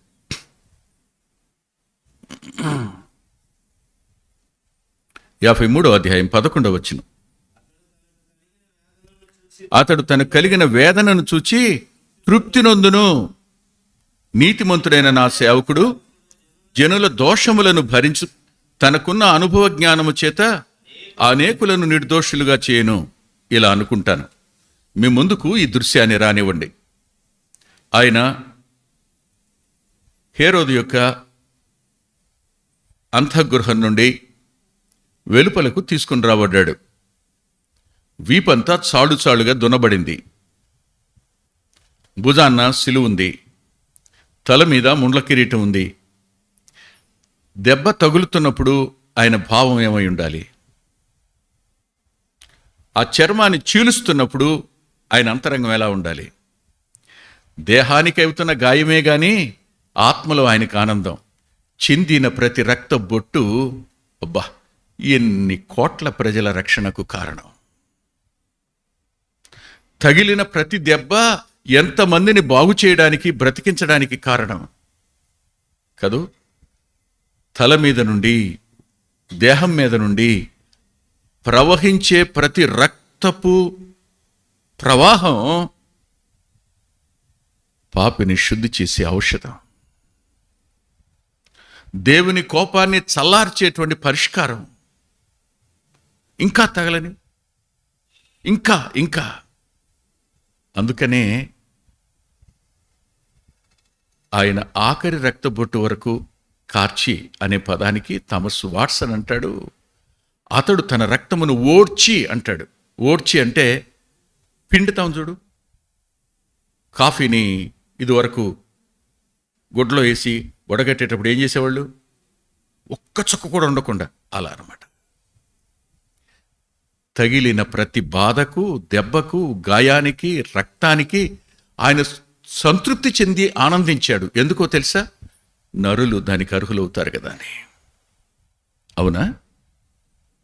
11వ వచనం. అతడు తనకు కలిగిన వేదనను చూచి తృప్తి నొందును. నీతిమంతుడైన నా సేవకుడు జనుల దోషములను భరించు తనకున్న అనుభవ జ్ఞానము చేత అనేకులను నిర్దోషులుగా చేయను. ఇలా అనుకుంటాను. మీ ముందుకు ఈ దృశ్యాన్ని రానివ్వండి. ఆయన హేరోదు యొక్క అంతఃగృహం నుండి వెలుపలకు తీసుకుని రాబడ్డాడు. వీపంతా చాడుచాడుగా దునబడింది. భుజాన్న సిలువుంది. తల మీద ముండ్ల కిరీటం ఉంది. దెబ్బ తగులుతున్నప్పుడు ఆయన భావం ఏమై ఉండాలి? ఆ చర్మాన్ని చీలుస్తున్నప్పుడు ఆయన అంతరంగం ఎలా ఉండాలి? దేహానికి అవుతున్న గాయమే గాని ఆత్మలో ఆయనకు ఆనందం. చిందిన ప్రతి రక్త బొట్టు అబ్బా ఎన్ని కోట్ల ప్రజల రక్షణకు కారణం. తగిలిన ప్రతి దెబ్బ ఎంతమందిని బాగు చేయడానికి, బ్రతికించడానికి కారణం కదూ. తల మీద నుండి, దేహం మీద నుండి ప్రవహించే ప్రతి రక్తపు ప్రవాహం పాపిని శుద్ధి చేసే ఔషధం. దేవుని కోపాన్ని చల్లార్చేటువంటి పరిష్కారం. ఇంకా తగలని, ఇంకా అందుకనే ఆయన ఆఖరి రక్తబొట్టు వరకు కార్చి అనే పదానికి థామస్ వాట్సన్ అంటాడు, అతడు తన రక్తమును ఓడ్చి అంటాడు. ఓడ్చి అంటే పిండుతాం చూడు. కాఫీని ఇదివరకు గుడ్లో వేసి వడగట్టేటప్పుడు ఏం చేసేవాళ్ళు? ఒక్క చుక్క కూడా ఉండకుండా అలా అన్నమాట. తగిలిన ప్రతి బాధకు, దెబ్బకు, గాయానికి, రక్తానికి ఆయన సంతృప్తి చెంది ఆనందించాడు. ఎందుకో తెలుసా? నరులు దానికి అర్హులవుతారు కదా అని. అవునా?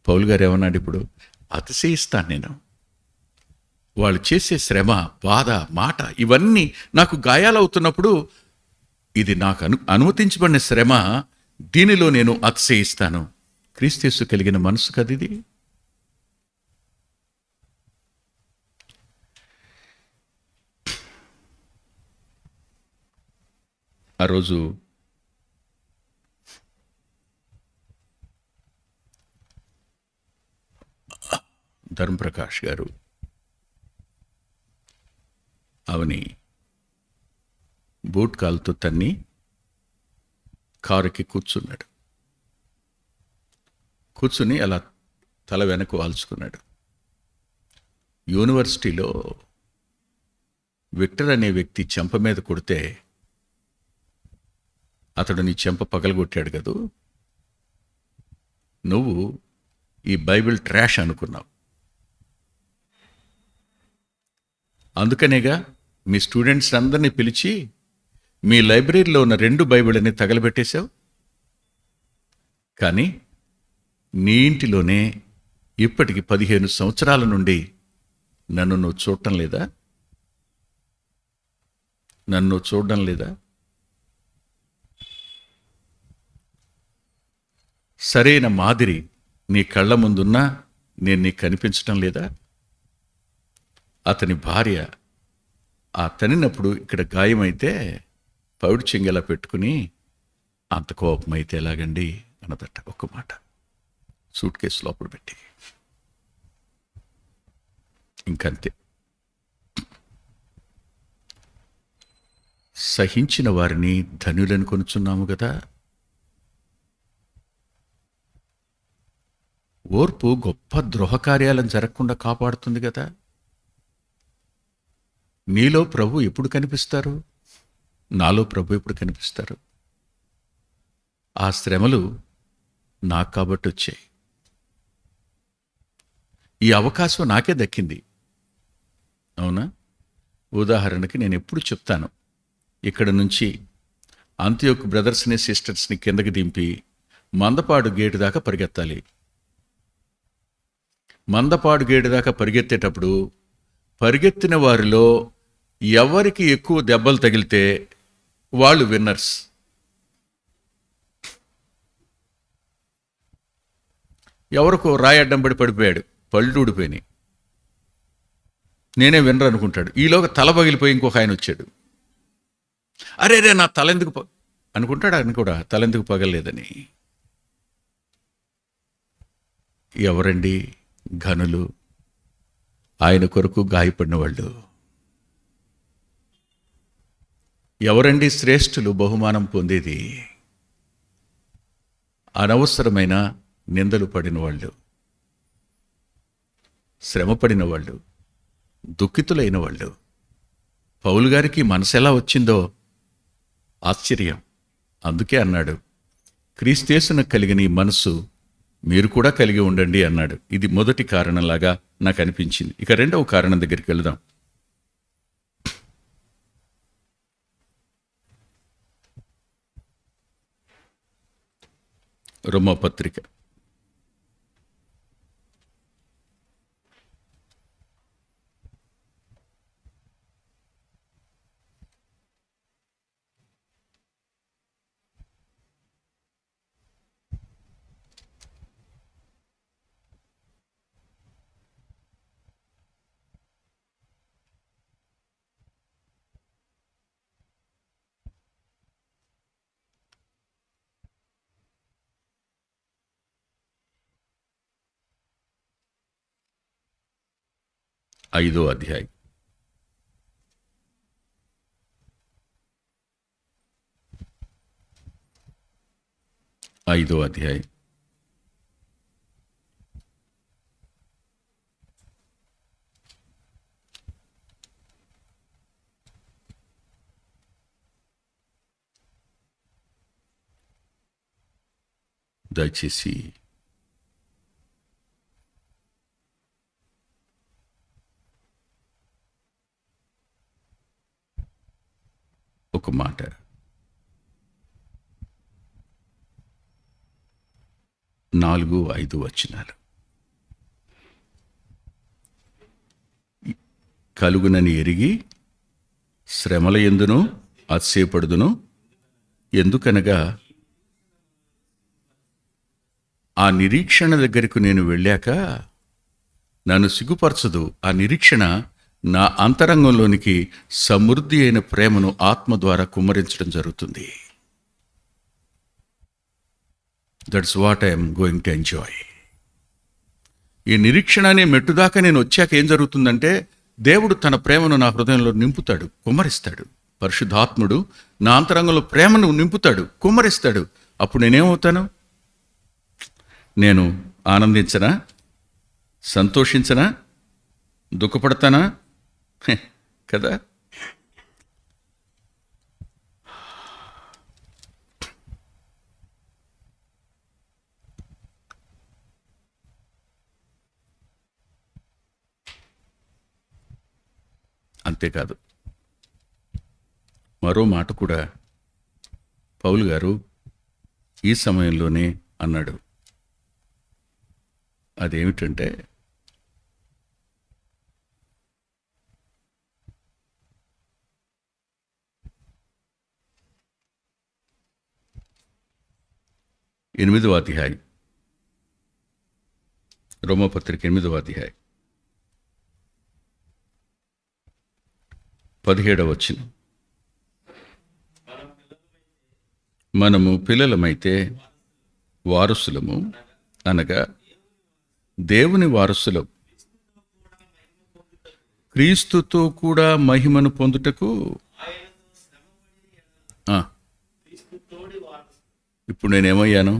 పౌలు గారు ఏమన్నాడు ఇప్పుడు? అతిశయిస్తాను నేను. వాళ్ళు చేసే శ్రమ, బాధ, మాట ఇవన్నీ నాకు గాయాలవుతున్నప్పుడు ఇది నాకు అనుమతించబడిన శ్రమ, దీనిలో నేను అతిశయిస్తాను. క్రీస్తు కలిగిన మనసు కదిది. ఆ రోజు ధర్మప్రకాష్ గారు అవని బూట్ కాలుతో తన్ని కారుకి కూర్చున్నాడు. కూర్చుని అలా తల వెనక వాల్చుకున్నాడు. యూనివర్సిటీలో విక్టర్ అనే వ్యక్తి చెంప మీద కొడితే అతడు నీ చెంప పగలగొట్టాడు కదూ, నువ్వు ఈ బైబిల్ ట్రాష్ అనుకున్నావు. అందుకనేగా మీ స్టూడెంట్స్ అందరినీ పిలిచి మీ లైబ్రరీలో ఉన్న 2 బైబిళ్ళని తగలబెట్టేశావు. కానీ నీ ఇంటిలోనే ఇప్పటికి 15 సంవత్సరాల నుండి నన్ను నువ్వు చూడటం లేదా? నన్ను చూడడం లేదా? సరైన మాదిరి నీ కళ్ళ ముందున్నా నేను నీకు కనిపించటం లేదా? అతని భార్య ఆ తనినప్పుడు ఇక్కడ గాయమైతే పౌడి చెంగెలా పెట్టుకుని, అంత కోపమైతే ఎలాగండి అన్నదట. ఒక్క మాట సూట్ కేసు లోపల పెట్టి. ఇంకంతే. సహించిన వారిని ధన్యులను కొనుచున్నాము కదా. ఓర్పు గొప్ప ద్రోహకార్యాలను జరగకుండా కాపాడుతుంది కదా. నీలో ప్రభు ఎప్పుడు కనిపిస్తారు? నాలో ప్రభు ఎప్పుడు కనిపిస్తారు? ఆ శ్రమలు నాకు కాబట్టి వచ్చాయి. ఈ అవకాశం నాకే దక్కింది. అవునా? ఉదాహరణకి నేను ఎప్పుడు చెప్తాను, ఇక్కడ నుంచి అంత్యోక్ బ్రదర్స్ని సిస్టర్స్ని కిందకి దింపి మందపాడు గేటు దాకా పరిగెత్తాలి. మందపాడు గేటు దాకా పరిగెత్తేటప్పుడు పరిగెత్తిన వారిలో ఎవరికి ఎక్కువ దెబ్బలు తగిలితే వాళ్ళు విన్నర్స్. ఎవరికో రాయి అడ్డం పడి పడిపోయాడు, పళ్ళు ఊడిపోయినాయి, నేనే విన్నర్ అనుకుంటాడు. ఈలోగా తల పగిలిపోయి ఇంకొక ఆయన వచ్చాడు. అరే రే నా తలెందుకు అనుకుంటాడు. ఆయన కూడా తలెందుకు పగలలేదని. ఎవరండి ఘనులు? ఆయన కొరకు గాయపడిన వాళ్ళు. ఎవరండి శ్రేష్ఠులు బహుమానం పొందేది? అనవసరమైన నిందలు పడిన వాళ్ళు, శ్రమపడిన వాళ్ళు, దుఃఖితులైన వాళ్ళు. పౌలు గారికి మనసు ఎలా వచ్చిందో ఆశ్చర్యం. అందుకే అన్నాడు, క్రీస్తేసునకు కలిగిన ఈ మనసు మీరు కూడా కలిగి ఉండండి అన్నాడు. ఇది మొదటి కారణంలాగా నాకు అనిపించింది. ఇక రెండవ కారణం దగ్గరికి వెళదాం. రోమాపత్రిక 5వ అధ్యాయం. ఐదో అధ్యాయం. దయచేసి ఒక మాట, 4, 5 వచనాలు. కలుగునని ఎరిగి శ్రమల యందును అతిశయపడుదును. ఎందుకనగా ఆ నిరీక్షణ దగ్గరకు నేను వెళ్ళాక నన్ను సిగ్గుపరచదు. ఆ నిరీక్షణ నా అంతరంగంలోనికి సమృద్ధి అయిన ప్రేమను ఆత్మ ద్వారా కుమ్మరించడం జరుగుతుంది. That's what I'm going to enjoy. ఈ నిరీక్షణ అనే మెట్టుదాకా నేను వచ్చాక ఏం జరుగుతుందంటే, దేవుడు తన ప్రేమను నా హృదయంలో నింపుతాడు, కుమ్మరిస్తాడు. పరిశుద్ధాత్ముడు నా అంతరంగంలో ప్రేమను నింపుతాడు, కుమ్మరిస్తాడు. అప్పుడు నేనేమవుతాను? నేను ఆనందించనా, సంతోషించనా, దుఃఖపడతానా? కదా. అంతేకాదు, మరో మాట కూడా పౌలు గారు ఈ సమయంలోనే అన్నాడు. అదేమిటంటే, ఎనిమిదవ అధ్యాయం, రోమపత్రిక 8వ అధ్యాయం 17వ వచనం. మనము పిల్లలమైతే వారసులము, అనగా దేవుని వారసులం, క్రీస్తుతో కూడా మహిమను పొందుటకు. ఇప్పుడు నేనేమయ్యాను?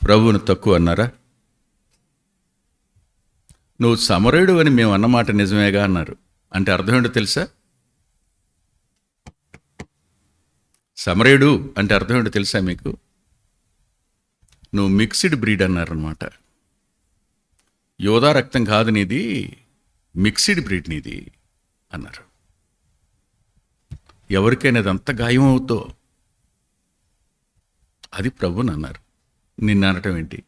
ప్రభువును తక్కువ అన్నారా? నువ్వు సమరయుడు అని మేము అన్నమాట నిజమేగా అన్నారు. అంటే అర్థం ఏంటో తెలుసా? సమరయుడు అంటే అర్థం ఏంటో తెలుసా మీకు? నువ్వు మిక్స్డ్ బ్రీడ్ అన్నారనమాట. యోధా రక్తం కాదు నీది, మిక్స్డ్ బ్రీడ్ నీది అన్నారు. ఎవరికైనా అది అంత గాయం అవుతో అది ప్రభుని అన్నారు. నిన్ను అనటం ఏంటి?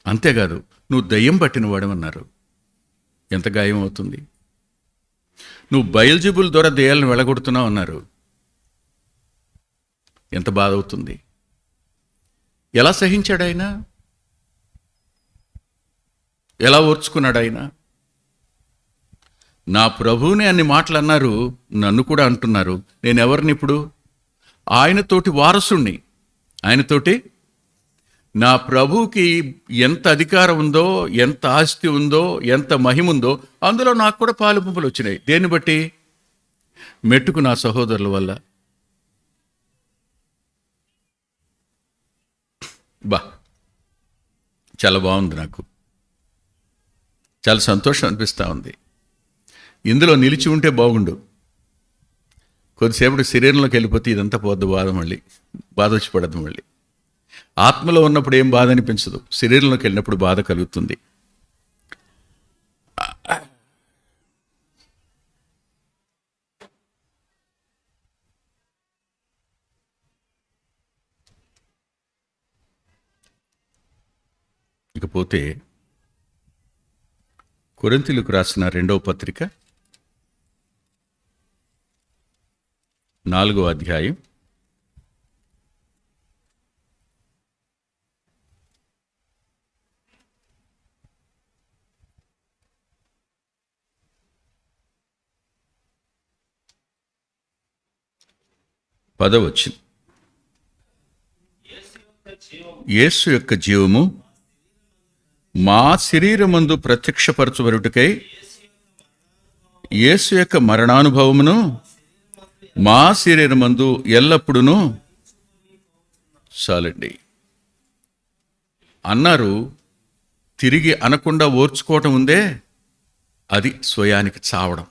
అంతేకాదు, నువ్వు దయ్యం పట్టినవాడు అన్నారు. ఎంత గాయం అవుతుంది? నువ్వు బయల్జబుల్ ద్వారా దయ్యాలను వెళ్ళగొడుతున్నావు అన్నారు. ఎంత బాధ అవుతుంది? ఎలా సహించాడు ఆయన? ఎలా ఓర్చుకున్నాడు ఆయన? నా ప్రభువుని అన్ని మాటలు అన్నారు, నన్ను కూడా అంటున్నారు. నేను ఎవరిని ఇప్పుడు? ఆయనతోటి వారసుణ్ణి. ఆయనతోటి నా ప్రభువుకి ఎంత అధికారం ఉందో, ఎంత ఆస్తి ఉందో, ఎంత మహిమ ఉందో, అందులో నాకు కూడా పాలు పంపులు వచ్చినాయి. దేన్ని బట్టి? మెట్టుకు నా సహోదరుల వల్ల. చాలా బాగుంది, నాకు చాలా సంతోషం అనిపిస్తూ ఉంది. ఇందులో నిలిచి ఉంటే బాగుండు. కొద్దిసేపటి శరీరంలోకి వెళ్ళిపోతే ఇదంతా పోద్దు బాధ, మళ్ళీ బాధ వచ్చి పడద్దు. మళ్ళీ ఆత్మలో ఉన్నప్పుడు ఏం బాధ అనిపించదు, శరీరంలోకి వెళ్ళినప్పుడు బాధ కలుగుతుంది. ఇకపోతే కొరింథీయులకు రాసిన 2వ పత్రిక 4వ అధ్యాయం 10వ వచనం. యేసు యొక్క జీవము మా శరీరమందు ప్రత్యక్షపరచబడుటకై యేసు యొక్క మరణానుభవమును మా శరీరమందు ఎల్లప్పుడూ చాలండి అన్నారు. తిరిగి అనకుండా ఓర్చుకోవటం ఉందే, అది స్వయానికి చావడం.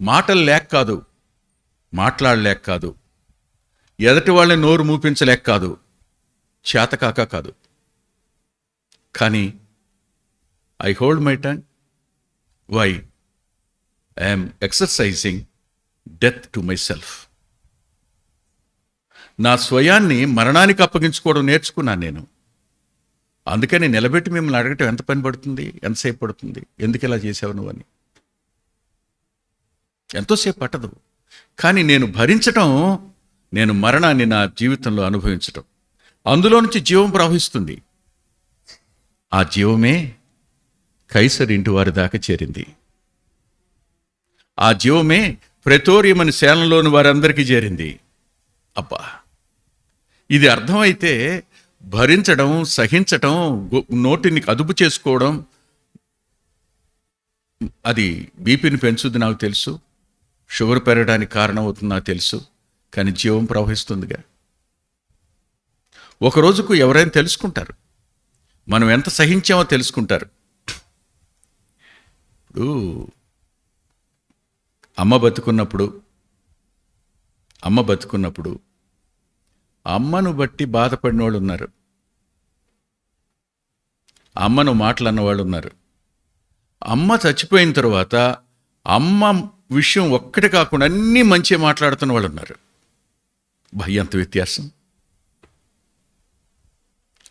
మాటలు లేక కాదు, మాట్లాడలేక కాదు, ఎదటి వాళ్ళని నోరు మూపించలేక కాదు, చేతకాక కాదు. కానీ I hold my tongue. Why? I'm exercising death to my self. నా స్వయాన్ని మరణానికి అప్పగించుకోవడం నేర్చుకున్నాను నేను. అందుకని నిలబెట్టి మిమ్మల్ని అడగటం ఎంత పని పడుతుంది, ఎంతసేపు పడుతుంది, ఎందుకు ఇలా చేసావు నువ్వు అని. ఎంతోసేపు పట్టదు. కానీ నేను భరించటం, నేను మరణాన్ని నా జీవితంలో అనుభవించటం, అందులో నుంచి జీవం ప్రవహిస్తుంది. ఆ జీవమే కైసర్ ఇంటి వారి దాకా చేరింది. ఆ జీవమే ప్రెతోరియమని సేనలోని వారందరికీ చేరింది. అబ్బా, ఇది అర్థమైతే భరించడం, సహించటం, నోటిని అదుపు చేసుకోవడం, అది బీపీని పెంచుద్ది నాకు తెలుసు, షుగర్ పెరగడానికి కారణం అవుతుంది నాకు తెలుసు. కానీ జీవం ప్రవహిస్తుందిగా. ఒక రోజుకు ఎవరైనా తెలుసుకుంటారు, మనం ఎంత సహించామో తెలుసుకుంటారు. ఇప్పుడు అమ్మ బతుకున్నప్పుడు అమ్మను బట్టి బాధపడిన వాళ్ళు ఉన్నారు, అమ్మను మాటలు అన్నవాళ్ళు ఉన్నారు. అమ్మ చచ్చిపోయిన తర్వాత అమ్మ విషయం ఒక్కటి కాకుండా అన్నీ మంచిగా మాట్లాడుతున్న వాళ్ళు ఉన్నారు. ఎంత వ్యత్యాసం.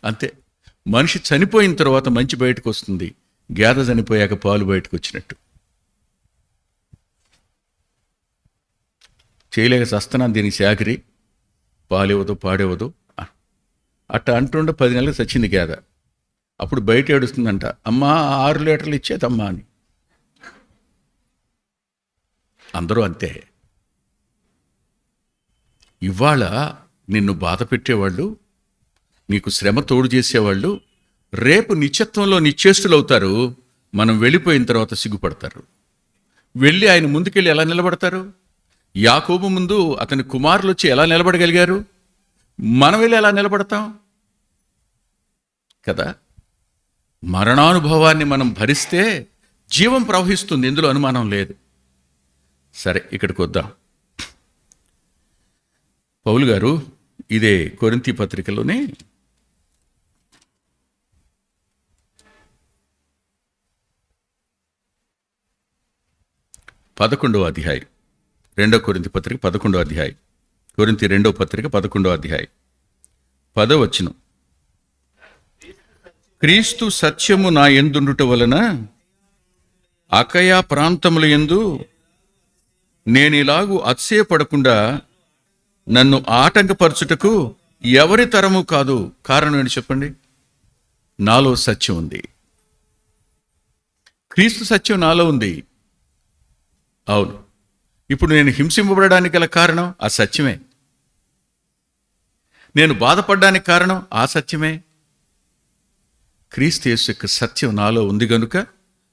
అంతే, మనిషి చనిపోయిన తర్వాత మంచి బయటకు వస్తుంది, గేదె చనిపోయాక పాలు బయటకు వచ్చినట్టు. చేయలేక చస్తున్నాను దీనికి చాకరీ, పాలివ్వదు పాడివ్వదు అట్ట అంటుండే 10 నెలలకు చచ్చింది గేదె. అప్పుడు బయట ఏడుస్తుందంట, అమ్మా 6 లీటర్లు ఇచ్చేదమ్మా అని. అందరూ అంతే. ఇవాళ నిన్ను బాధ పెట్టేవాళ్ళు, నీకు శ్రమ తోడు చేసేవాళ్ళు రేపు నిత్యత్వంలో నిశ్చేష్టులు అవుతారు. మనం వెళ్ళిపోయిన తర్వాత సిగ్గుపడతారు. వెళ్ళి ఆయన ముందుకెళ్ళి ఎలా నిలబడతారు? యాకోబు ముందు అతని కుమారులు వచ్చి ఎలా నిలబడగలిగారు? మనం వెళ్ళి ఎలా నిలబడతాం కదా. మరణానుభవాన్ని మనం భరిస్తే జీవం ప్రవహిస్తుంది, ఇందులో అనుమానం లేదు. సరే, ఇక్కడికి వద్దాం. పౌలు గారు ఇదే కొరింథీ పత్రికలోనే 11వ అధ్యాయం, 2 కొరింథీ పత్రిక 11వ అధ్యాయం, కొరింథీ 2వ పత్రిక 11వ అధ్యాయం 10వ వచనం. క్రీస్తు సత్యము నా యందుండుట వలన అకయా ప్రాంతముల యందు నేనిలాగు అతిశయపడకుండా నన్ను ఆటంకపరచుటకు ఎవరి తరము కాదు. కారణం ఏంటి చెప్పండి? నాలో సత్యం ఉంది. క్రీస్తు సత్యం నాలో ఉంది. అవును, ఇప్పుడు నేను హింసింపబడడానికి గల కారణం ఆ సత్యమే. నేను బాధపడడానికి కారణం ఆ సత్యమే. క్రీస్తు యేసు యొక్క సత్యం నాలో ఉంది గనుక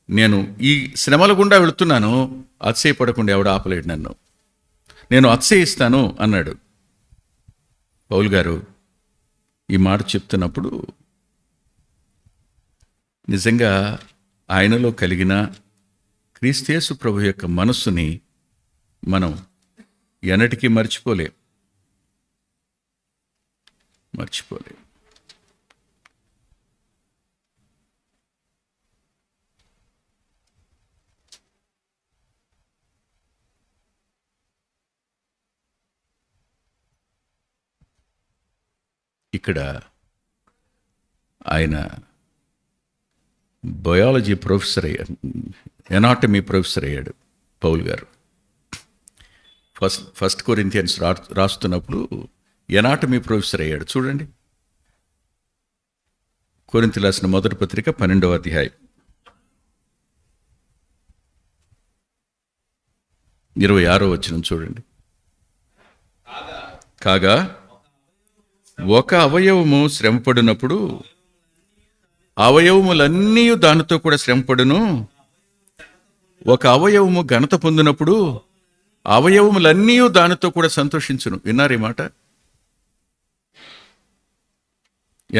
నేను ఈ శ్రమల గుండా వెళుతున్నాను. అతిశయపడకుండా ఎవడు ఆపలేడు నన్ను. నేను అతిశయిస్తాను అన్నాడు పౌలు గారు. ఈ మాట చెప్తున్నప్పుడు నిజంగా ఆయనలో కలిగిన క్రీస్తు యేసు ప్రభు యొక్క మనస్సుని మనం ఎన్నటికీ మర్చిపోలేం. ఇక్కడ ఆయన బయాలజీ ప్రొఫెసర్ అయ్యాడు, ఎనాటమీ ప్రొఫెసర్ అయ్యాడు పౌలు గారు. ఫస్ట్ కొరింథియన్స్ రాస్తున్నప్పుడు ఎనాటమీ ప్రొఫెసర్ అయ్యాడు. చూడండి, కొరింథీ రాసిన మొదటి పత్రిక 12వ అధ్యాయం 26వ వచనం చూడండి. కాగా ఒక అవయవము శ్రమపడినప్పుడు అవయవములన్నీ దానితో కూడా శ్రమపడును. ఒక అవయవము ఘనత పొందినప్పుడు అవయవములన్నీ దానితో కూడా సంతోషించును. విన్నారు ఈ మాట?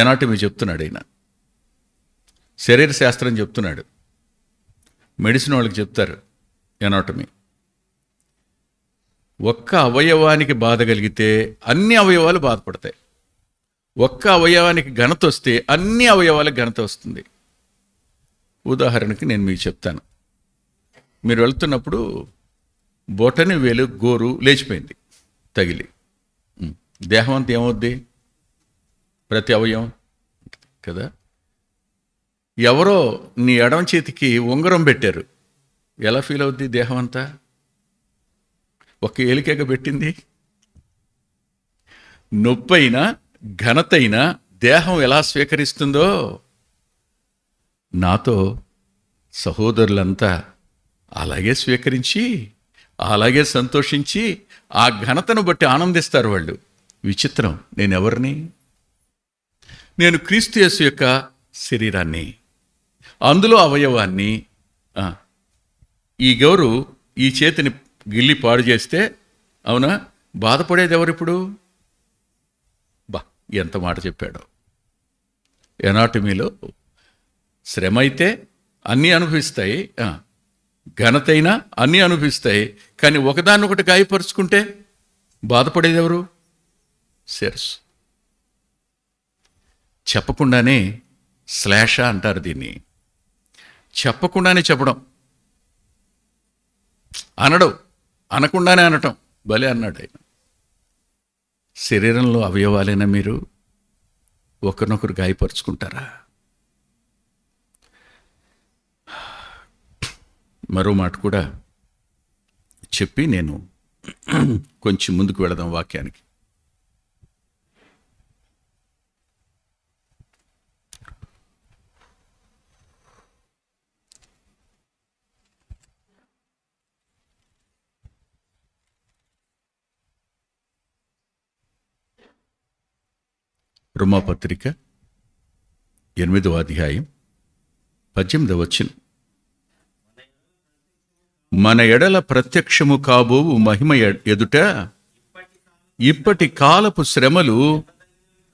ఎనాటమీ చెప్తున్నాడు ఆయన, శరీర శాస్త్రం చెప్తున్నాడు. మెడిసిన్ వాళ్ళకి చెప్తారు ఎనాటమీ. ఒక్క అవయవానికి బాధ కలిగితే అన్ని అవయవాలు బాధపడతాయి. ఒక్క అవయవానికి ఘనత వస్తే అన్ని అవయవాలకు ఘనత వస్తుంది. ఉదాహరణకి నేను మీకు చెప్తాను. మీరు వెళ్తున్నప్పుడు బొటని వేలు గోరు లేచిపోయింది తగిలి. దేహం అంతా ఏమవుద్ది? ప్రతి అవయవం కదా. ఎవరో నీ ఎడమ చేతికి ఉంగరం పెట్టారు, ఎలా ఫీల్ అవుద్ది దేహం అంతా? ఒక ఏలికేగా పెట్టింది. నొప్పైనా ఘనతైనా దేహం ఎలా స్వీకరిస్తుందో, నాతో సహోదరులంతా అలాగే స్వీకరించి అలాగే సంతోషించి ఆ ఘనతను బట్టి ఆనందిస్తారు వాళ్ళు. విచిత్రం. నేనెవరిని? నేను క్రీస్తు యేసు యొక్క శరీరాన్ని, అందులో అవయవాన్ని. ఈ గౌరు ఈ చేతిని గిల్లి పాడు చేస్తే, అవునా, బాధపడేది ఎవరిప్పుడు? ఎంత మాట చెప్పాడో. ఎనాటమీలో శ్రమ అయితే అన్నీ అనుభవిస్తాయి, ఘనతైనా అన్నీ అనుభవిస్తాయి. కానీ ఒకదాన్నొకటి గాయపరుచుకుంటే బాధపడేది ఎవరు? శిరస్సు. చెప్పకుండానే శ్లేష అంటారు దీన్ని. చెప్పకుండానే చెప్పడం, అనడం, అనకుండానే అనటం. భలే అన్నాడు ఆయన. శరీరంలో అవయవాలైనా మీరు ఒకరినొకరు గాయపరుచుకుంటారా? మరో మాట కూడా చెప్పి నేను కొంచెం ముందుకు వెళదాం వాక్యానికి. రోమాపత్రిక 8వ అధ్యాయం 18వ వచనం. మన ఎడల ప్రత్యక్షము కాబోవు మహిమ ఎదుట ఇప్పటి కాలపు శ్రమలు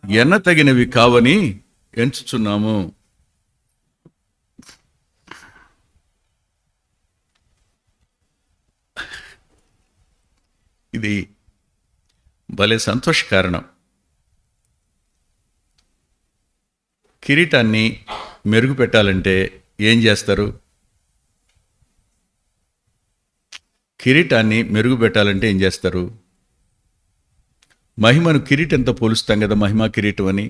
ఎన్నతగినవి కావని ఎంచుచున్నాము. ఇది భలే సంతోష కారణం. కిరీటాన్ని మెరుగుపెట్టాలంటే ఏం చేస్తారు? కిరీటాన్ని మెరుగుపెట్టాలంటే ఏం చేస్తారు? మహిమను కిరీటంతో పోలుస్తాం కదా, మహిమ కిరీటం అని.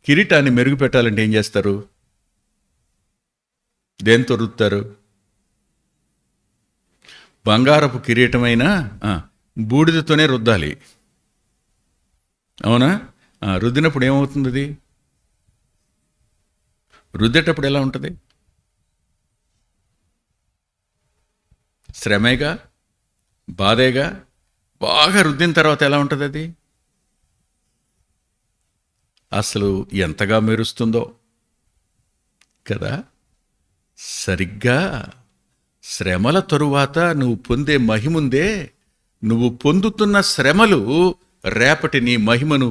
కిరీటాన్ని మెరుగుపెట్టాలంటే ఏం చేస్తారు? దేంతో రుద్దుతారు? బంగారపు కిరీటమైనా బూడిదతోనే రుద్దాలి, అవునా? రుద్దినప్పుడు ఏమవుతుంది? అది రుద్దేటప్పుడు ఎలా ఉంటుంది? శ్రమేగా, బాధేగా. బాగా రుద్దిన తర్వాత ఎలా ఉంటుంది అది? అసలు ఎంతగా మెరుస్తుందో కదా. సరిగ్గా శ్రమల తరువాత నువ్వు పొందే మహిముందే, నువ్వు పొందుతున్న శ్రమలు రేపటి నీ మహిమను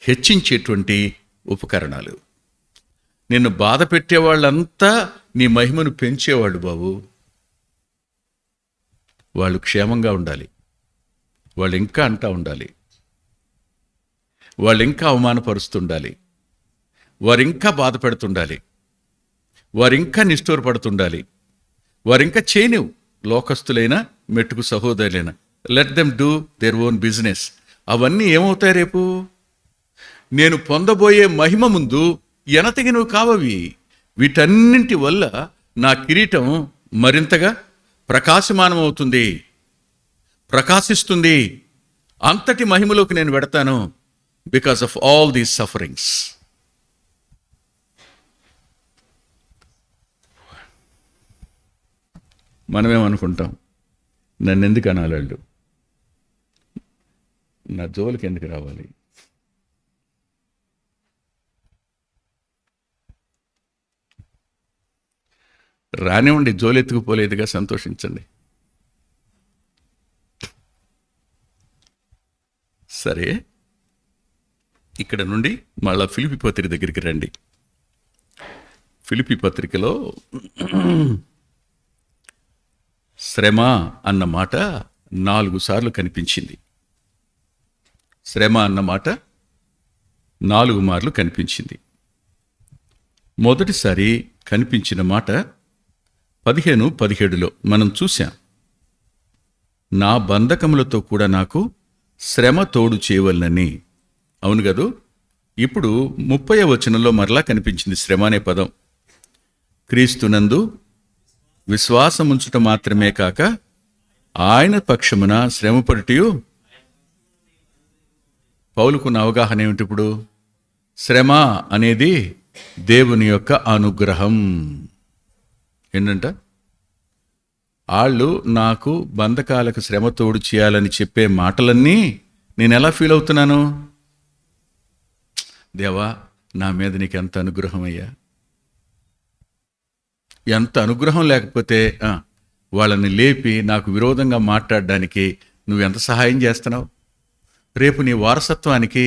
హెచ్చించేటువంటి ఉపకరణాలు. నిన్ను బాధ పెట్టేవాళ్ళంతా నీ మహిమను పెంచేవాళ్ళు బాబు. వాళ్ళు క్షేమంగా ఉండాలి, వాళ్ళు ఇంకా అంటా ఉండాలి, వాళ్ళు ఇంకా అవమానపరుస్తుండాలి, వారింకా బాధ పెడుతుండాలి, వారింకా నిష్ఠూరపడుతుండాలి, వారింకా చేయనివు. లోకస్తులైనా మెట్టుకు సహోదరులైనా let them do their own business. అవన్నీ ఏమవుతాయి రేపు? నేను పొందబోయే మహిమ ముందు ఎనతగి నువ్వు కావవి. వీటన్నింటి వల్ల నా కిరీటం మరింతగా ప్రకాశమానమవుతుంది, ప్రకాశిస్తుంది. అంతటి మహిమలోకి నేను వెడతాను because of all these sufferings. మనమేమనుకుంటాం, నన్ను ఎందుకు అనాలి వాళ్ళు, నా జోలికి ఎందుకు రావాలి? రానివ్వండి, జోలెత్తుకుపోలేదుగా, సంతోషించండి. సరే, ఇక్కడ నుండి మళ్ళా ఫిలిప్పీ పత్రిక దగ్గరికి రండి. ఫిలిప్పీ పత్రికలో శ్రమ అన్న మాట 4 సార్లు కనిపించింది. శ్రమ అన్న మాట 4 మార్లు కనిపించింది. మొదటిసారి కనిపించిన మాట 15-17లో మనం చూశాం. నా బంధకములతో కూడా నాకు శ్రమ తోడు చేయవలనని. అవును కదూ. ఇప్పుడు 30వ వచనంలో మరలా కనిపించింది శ్రమ అనే పదం. క్రీస్తునందు విశ్వాసముంచుట మాత్రమే కాక ఆయన పక్షమున శ్రమపడుటయు. పౌలుకున్న అవగాహన ఏమిటి ఇప్పుడు? శ్రమ అనేది దేవుని యొక్క అనుగ్రహం. ఏంటంట? వాళ్ళు నాకు బంధకాలకు శ్రమ తోడు చేయాలని చెప్పే మాటలన్నీ నేను ఎలా ఫీల్ అవుతున్నాను? దేవా, నా మీద నీకు ఎంత అనుగ్రహం అయ్యా. ఎంత అనుగ్రహం లేకపోతే వాళ్ళని లేపి నాకు విరోధంగా మాట్లాడడానికి నువ్వెంత సహాయం చేస్తున్నావు? రేపు నీ వారసత్వానికి,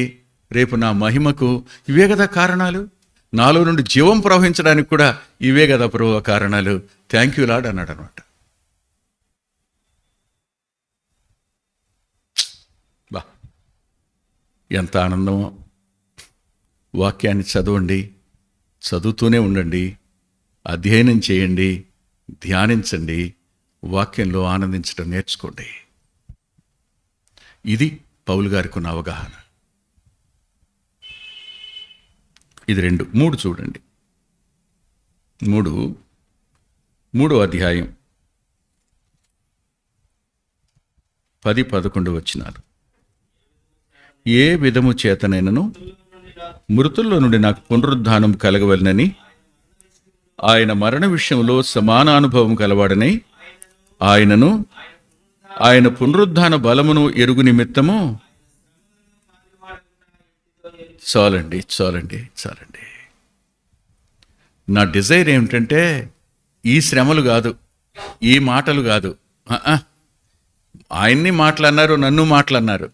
రేపు నా మహిమకు ఇవే కదా కారణాలు. నాలో నుండి జీవం ప్రవహించడానికి కూడా ఇవే కదా ప్రభు కారణాలు. థ్యాంక్ యూ లార్డ్ అన్నాడు అనమాట. బా, ఎంత ఆనందమో. వాక్యాన్ని చదవండి, చదువుతూనే ఉండండి, అధ్యయనం చేయండి, ధ్యానించండి, వాక్యంలో ఆనందించడం నేర్చుకోండి. ఇది పౌలు గారికి ఉన్న అవగాహన. ఇది 2. 3 చూడండి. 3వ అధ్యాయం 10-11 వచనాలు. ఏ విధము చేతనైనను మృతుల్లో నుండి నాకు పునరుద్ధానం కలగవలనని ఆయన మరణ విషయంలో సమానానుభవం కలవాడనై ఆయనను ఆయన పునరుద్ధాన బలమును ఎరుగు నిమిత్తము. చాలండి. నా డిజైర్ ఏమిటంటే ఈ శ్రమలు కాదు, ఈ మాటలు కాదు. ఆయన్ని మాటలన్నారు, నన్ను మాటలన్నారు,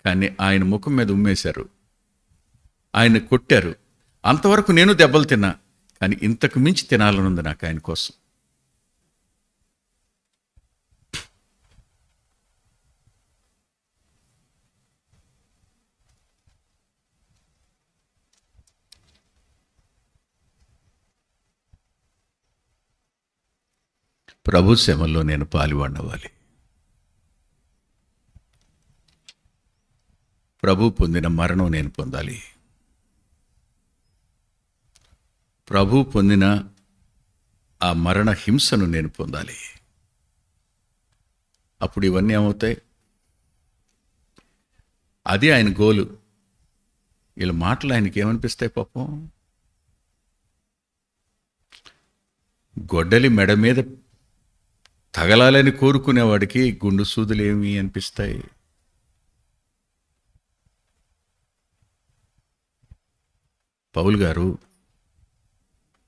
కానీ ఆయన ముఖం మీద ఉమ్మేశారు, ఆయన కొట్టారు. అంతవరకు నేను దెబ్బలు తిన్నా, కానీ ఇంతకు మించి తినాలనుంది నాకు ఆయన కోసం. ప్రభు శ్రమల్లో నేను పాలువాడవ్వాలి. ప్రభు పొందిన మరణం నేను పొందాలి. ప్రభు పొందిన ఆ మరణ హింసను నేను పొందాలి. అప్పుడు ఇవన్నీ ఏమవుతాయి? అది ఆయన గోలు. వీళ్ళ మాటలు ఆయనకి ఏమనిపిస్తాయి పాపం? గొడ్డలి మెడ మీద తగలాలని కోరుకునేవాడికి గుండు సూదులు ఏమి అనిపిస్తాయి? పౌలు గారు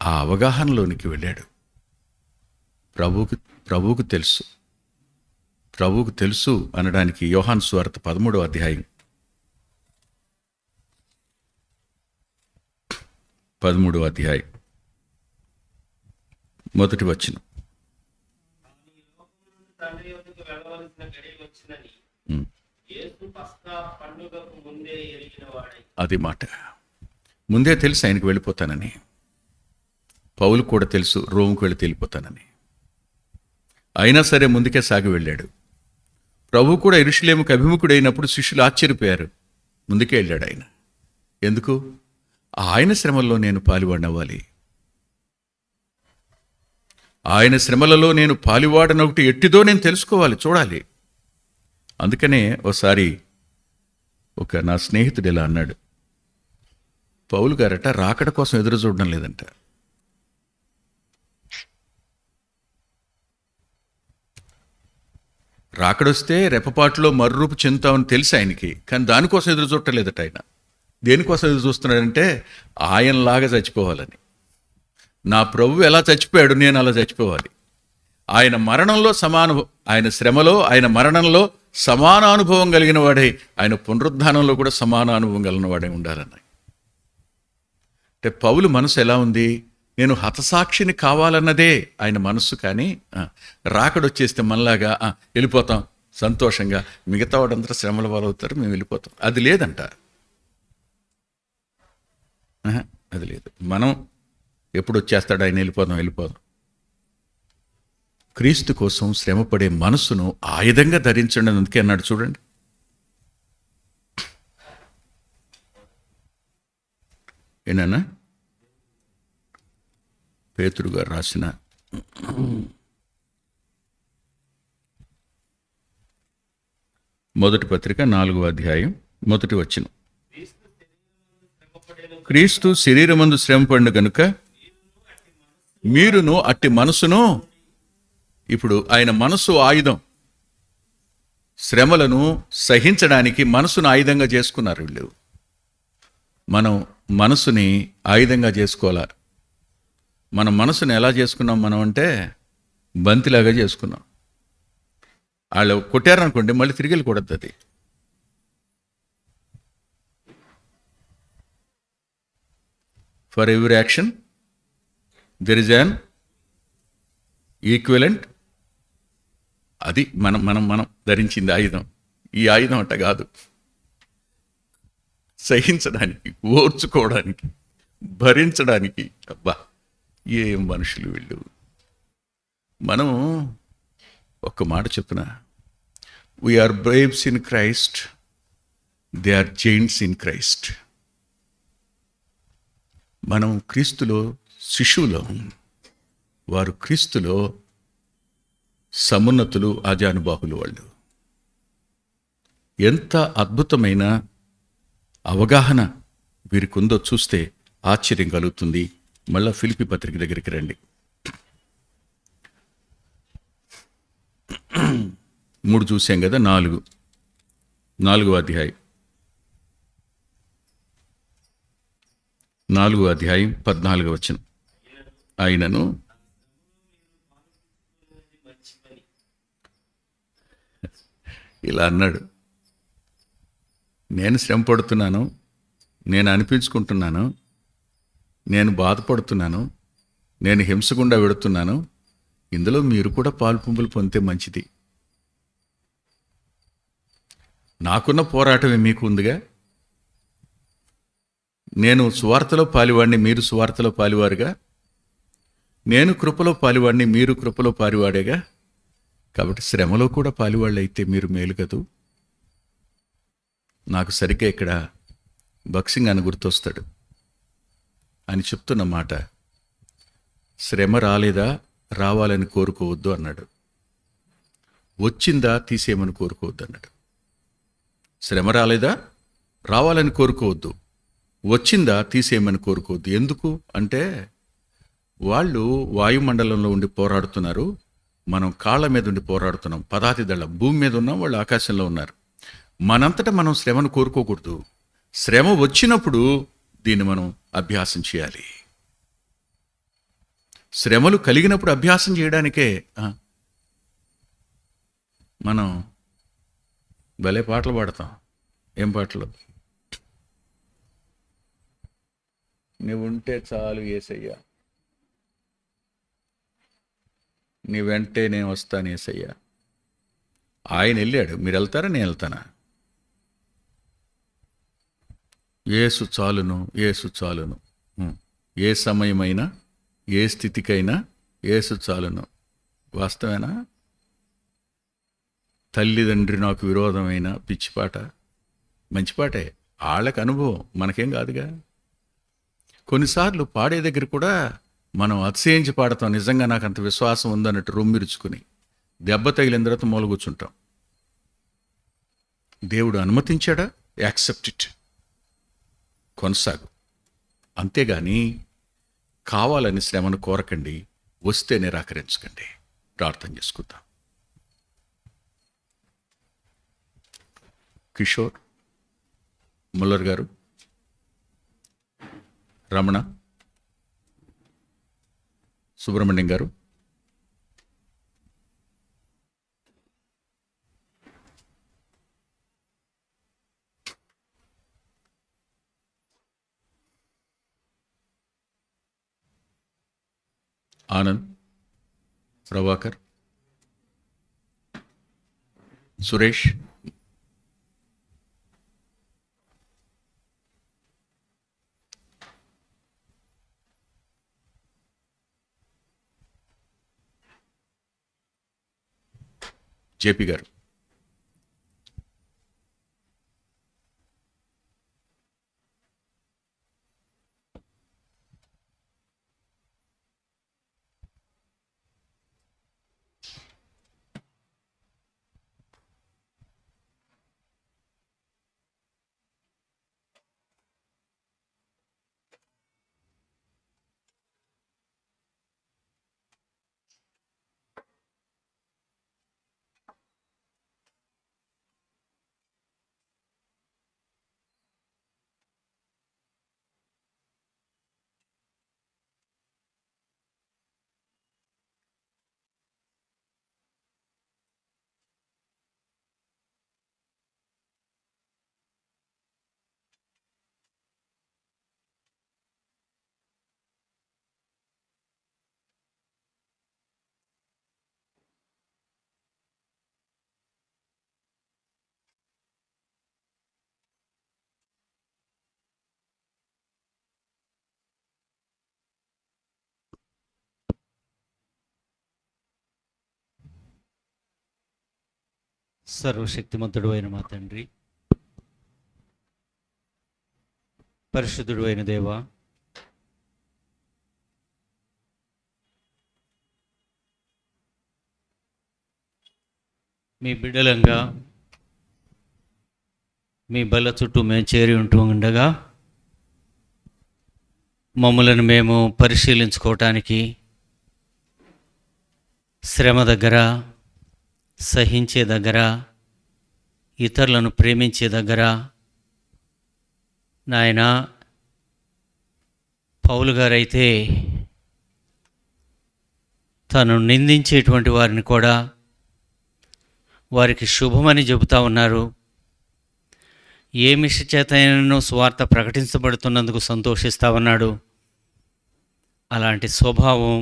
ఆ అవగాహనలోనికి వెళ్ళాడు. ప్రభువుకు తెలుసు అనడానికి యోహాను సువార్త 13వ అధ్యాయం 13వ అధ్యాయం 1వ వచనం. అది మాట. ముందే తెలుసు ఆయనకు వెళ్ళిపోతానని. పౌలు కూడా తెలుసు రోముకు వెళితే వెళ్ళిపోతానని. అయినా సరే ముందుకే సాగి వెళ్ళాడు. ప్రభు కూడా యెరూషలేముకు అభిముఖుడైనప్పుడు శిష్యులు ఆశ్చర్యపోయారు. ముందుకే వెళ్ళాడు ఆయన. ఎందుకు? ఆయన శ్రమల్లో నేను పాలువాడనవ్వాలి. ఆయన శ్రమలలో నేను పాలువాడనొకటి ఎట్టిదో నేను తెలుసుకోవాలి, చూడాలి. అందుకనే ఒకసారి నా స్నేహితుడు ఇలా అన్నాడు, పౌలు గారట రాకడ కోసం ఎదురు చూడడం లేదంట. రాకడొస్తే రెప్పపాటులో మర్రూపు చెందుతామని తెలుసు ఆయనకి, కానీ దానికోసం ఎదురు చూడలేదట ఆయన. దేనికోసం ఎదురు చూస్తున్నాడంటే ఆయనలాగా చచ్చిపోవాలని. నా ప్రభు ఎలా చచ్చిపోయాడు, నేను అలా చచ్చిపోవాలి. ఆయన మరణంలో ఆయన శ్రమలో, ఆయన మరణంలో సమానానుభవం కలిగిన వాడై, ఆయన పునరుద్ధానంలో కూడా సమానానుభవం కలిగిన వాడై ఉండాలన్న. అంటే పౌలు మనసు ఎలా ఉంది? నేను హతసాక్షిని కావాలన్నదే ఆయన మనస్సు. కానీ రాకడొచ్చేస్తే మనలాగా వెళ్ళిపోతాం సంతోషంగా, మిగతా వాడంతా శ్రమల వాళ్ళవుతారు, మేము వెళ్ళిపోతాం, అది లేదంట. అది లేదు. మనం ఎప్పుడు వచ్చేస్తాడు ఆయన, వెళ్ళిపోదాం. క్రీస్తు కోసం శ్రమపడే మనస్సును ఆయుధంగా ధరించండి. అందుకే అన్నాడు చూడండి, ఏనా పేతురు గారు రాసిన మొదటి పత్రిక 4వ అధ్యాయం మొదటి వచనం. క్రీస్తు శరీరమందు శ్రమపడిన గనుక మీరును అట్టి మనసును. ఇప్పుడు ఆయన మనసు ఆయుధం. శ్రమలను సహించడానికి మనసును ఆయుధంగా చేసుకున్నారు వీళ్ళు. మనం మనసుని ఆయుధంగా చేసుకోవాలి. మన మనసుని ఎలా చేసుకున్నాం మనం అంటే బంతిలాగా చేసుకున్నాం. వాళ్ళు కొట్టారనుకోండి మళ్ళీ తిరిగి వెళ్ళి కొడద్దు. అది for every action there is an equivalent. అది మనం మనం మనం ధరించింది ఆయుధం. ఈ ఆయుధం అట్ట కాదు. సహించడానికి, ఓర్చుకోవడానికి, భరించడానికి. అబ్బా ఏం మనుషులు వీళ్ళు. మనం ఒక్క మాట చెప్పున, we are babes in Christ, they are giants in Christ. మనం క్రీస్తులో శిశువులం, వారు క్రీస్తులో సమున్నతులు, ఆజానుబాహులు. వాళ్ళు ఎంత అద్భుతమైన అవగాహన వీరికి ఉందో చూస్తే ఆశ్చర్యం కలుగుతుంది. మళ్ళా ఫిలిప్పీ పత్రిక దగ్గరికి రండి. 3 చూసాం కదా, 4వ అధ్యాయం 14వ వచనం. ఆయనను ఇలా అన్నాడు, నేను శ్రమ పడుతున్నాను, నేను అనిపించుకుంటున్నాను, నేను బాధపడుతున్నాను, నేను హింస గుండా వెడుతున్నాను, ఇందులో మీరు కూడా పాలుపొంపులు పొందితే మంచిది. నాకున్న పోరాటమే మీకు ఉందిగా. నేను సువార్తలో పాలివాడిని, మీరు సువార్తలో పాలివారుగా. నేను కృపలో పాలివాడిని, మీరు కృపలో పాలివాడేగా. కాబట్టి శ్రమలో కూడా పాలివాళ్ళు అయితే మీరు మేలు కదూ. నాకు సరిగ్గా ఇక్కడ బక్సింగ్ అని గుర్తొస్తాడు. అని చెప్తున్న మాట, శ్రమ రాలేదా రావాలని కోరుకోవద్దు అన్నాడు. వచ్చిందా తీసేయమని కోరుకోవద్దు అన్నాడు. శ్రమ రాలేదా రావాలని కోరుకోవద్దు, వచ్చిందా తీసేయమని కోరుకోవద్దు. ఎందుకు అంటే వాళ్ళు వాయుమండలంలో ఉండి పోరాడుతున్నారు, మనం కాళ్ళ మీద ఉండి పోరాడుతున్నాం. పదాతి దళం భూమి మీద ఉన్నాం, వాళ్ళు ఆకాశంలో ఉన్నారు. మనంతటా మనం శ్రమను కోరుకోకూడదు. శ్రమ వచ్చినప్పుడు దీన్ని మనం అభ్యాసం చేయాలి. శ్రమలు కలిగినప్పుడు అభ్యాసం చేయడానికే మనం భలే పాటలు పాడతాం. ఏం పాటలు? నువ్వుంటే చాలు యేసయ్యా, నీ వెంటే నేను వస్తాను యేసయ్యా. ఆయన వెళ్ళాడు, మీరు వెళ్తారా నేను వెళ్తానా? యేసు చాలును, యేసు చాలును. ఏ సమయమైనా ఏ స్థితికైనా యేసు చాలును. వాస్తవేనా? తల్లిదండ్రి నాకు విరోధమైన పిచ్చిపాట, మంచి పాటే. వాళ్ళకి అనుభవం, మనకేం కాదుగా. కొన్నిసార్లు పాడే దగ్గర కూడా మనం అతిశయించి పాడతాం. నిజంగా నాకు అంత విశ్వాసం ఉందన్నట్టు రొమ్మిరుచుకుని దెబ్బ తగిలిన తర్వాత మూల కూర్చుంటాం. దేవుడు అనుమతించాడా? Accept it, కొనసాగు. అంతేగాని కావాలని శ్రమను కోరకండి, వస్తే నిరాకరించకండి. ప్రార్థన చేసుకుందాం. కిషోర్, ముల్లర్ గారు, రమణ, సుబ్రహ్మణ్యం గారు, ఆనంద్, ప్రభాకర్, సురేష్, జేపీ గారు, సర్వశక్తిమంతుడు అయిన మా తండ్రి, పరిశుద్ధుడు అయిన దేవా, మీ బిడ్డలంగా మీ బల్ల చుట్టూ మేము చేరి ఉంటూ ఉండగా మమ్మలను మేము పరిశీలించుకోవటానికి శ్రమ దగ్గర, సహించే దగ్గర, ఇతరులను ప్రేమించే దగ్గర నాయన పౌలు గారైతే తను నిందించేటువంటి వారిని కూడా వారికి శుభమని చెబుతా ఉన్నారు. ఏ మిషి చేతనో స్వార్థ ప్రకటించబడుతున్నందుకు సంతోషిస్తా ఉన్నాడు. అలాంటి స్వభావం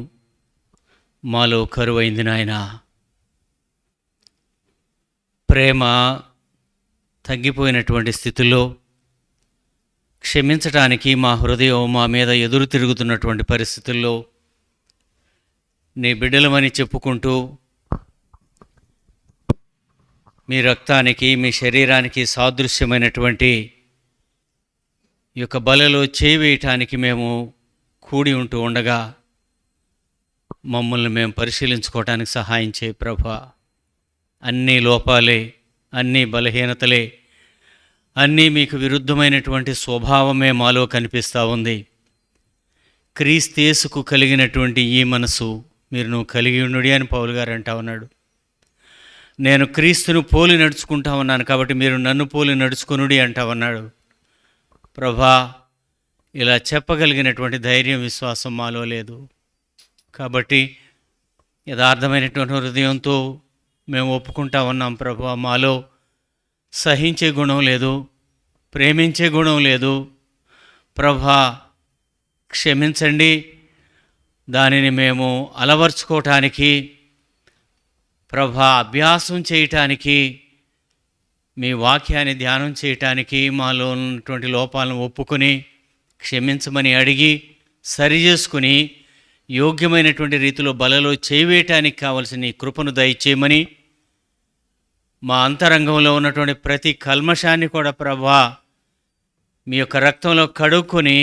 మాలో కరువైంది నాయన. ప్రేమ తగ్గిపోయినటువంటి స్థితిలో క్షమించటానికి మా హృదయం మా మీద ఎదురు తిరుగుతున్నటువంటి పరిస్థితుల్లో నీ బిడ్డలమని చెప్పుకుంటూ మీ రక్తానికి, మీ శరీరానికి సాదృశ్యమైనటువంటి ఈ యొక్క బలలో చేయి వేయటానికి మేము కూడి ఉంటూ ఉండగా మమ్మల్ని మేము పరిశీలించుకోవటానికి సహాయం చేయి ప్రభా. అన్నీ లోపాలే, అన్నీ బలహీనతలే, అన్నీ మీకు విరుద్ధమైనటువంటి స్వభావమే మాలో కనిపిస్తూ ఉంది. క్రీస్తు కలిగినటువంటి ఈ మనసు మీరు కలిగి ఉండుడి అని పౌలు గారు అంటా ఉన్నాడు. నేను క్రీస్తును పోలి నడుచుకుంటా ఉన్నాను కాబట్టి మీరు నన్ను పోలి నడుచుకునుడి అంటా ఉన్నాడు. ప్రభా, ఇలా చెప్పగలిగినటువంటి ధైర్యం, విశ్వాసం మాలో లేదు. కాబట్టి యథార్థమైనటువంటి హృదయంతో మేము ఒప్పుకుంటా ఉన్నాం ప్రభా. మాలో సహించే గుణం లేదు, ప్రేమించే గుణం లేదు ప్రభా. క్షమించండి. దానిని మేము అలవర్చుకోవటానికి ప్రభా, అభ్యాసం చేయటానికి, మీ వాక్యాన్ని ధ్యానం చేయటానికి మాలో ఉన్నటువంటి లోపాలను ఒప్పుకొని క్షమించమని అడిగి సరిచేసుకుని యోగ్యమైనటువంటి రీతిలో బలలో చేయవేయటానికి కావలసిన ఈ కృపను దయచేయమని, మా అంతరంగంలో ఉన్నటువంటి ప్రతి కల్మషాన్ని కూడా ప్రభా మీ యొక్క రక్తంలో కడుక్కొని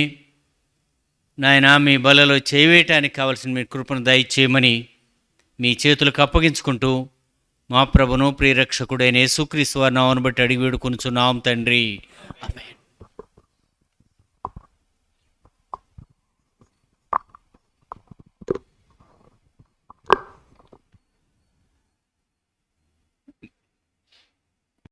నాయన మీ బలలో చేయవేయటానికి కావలసిన మీ కృపను దయచేయమని మీ చేతులకు అప్పగించుకుంటూ మా ప్రభును ప్రియరక్షకుడైన యేసుక్రీస్తు వారి నామమును బట్టి అడిగి వేడుకొనుచున్నాం తండ్రి. ఆమేన్.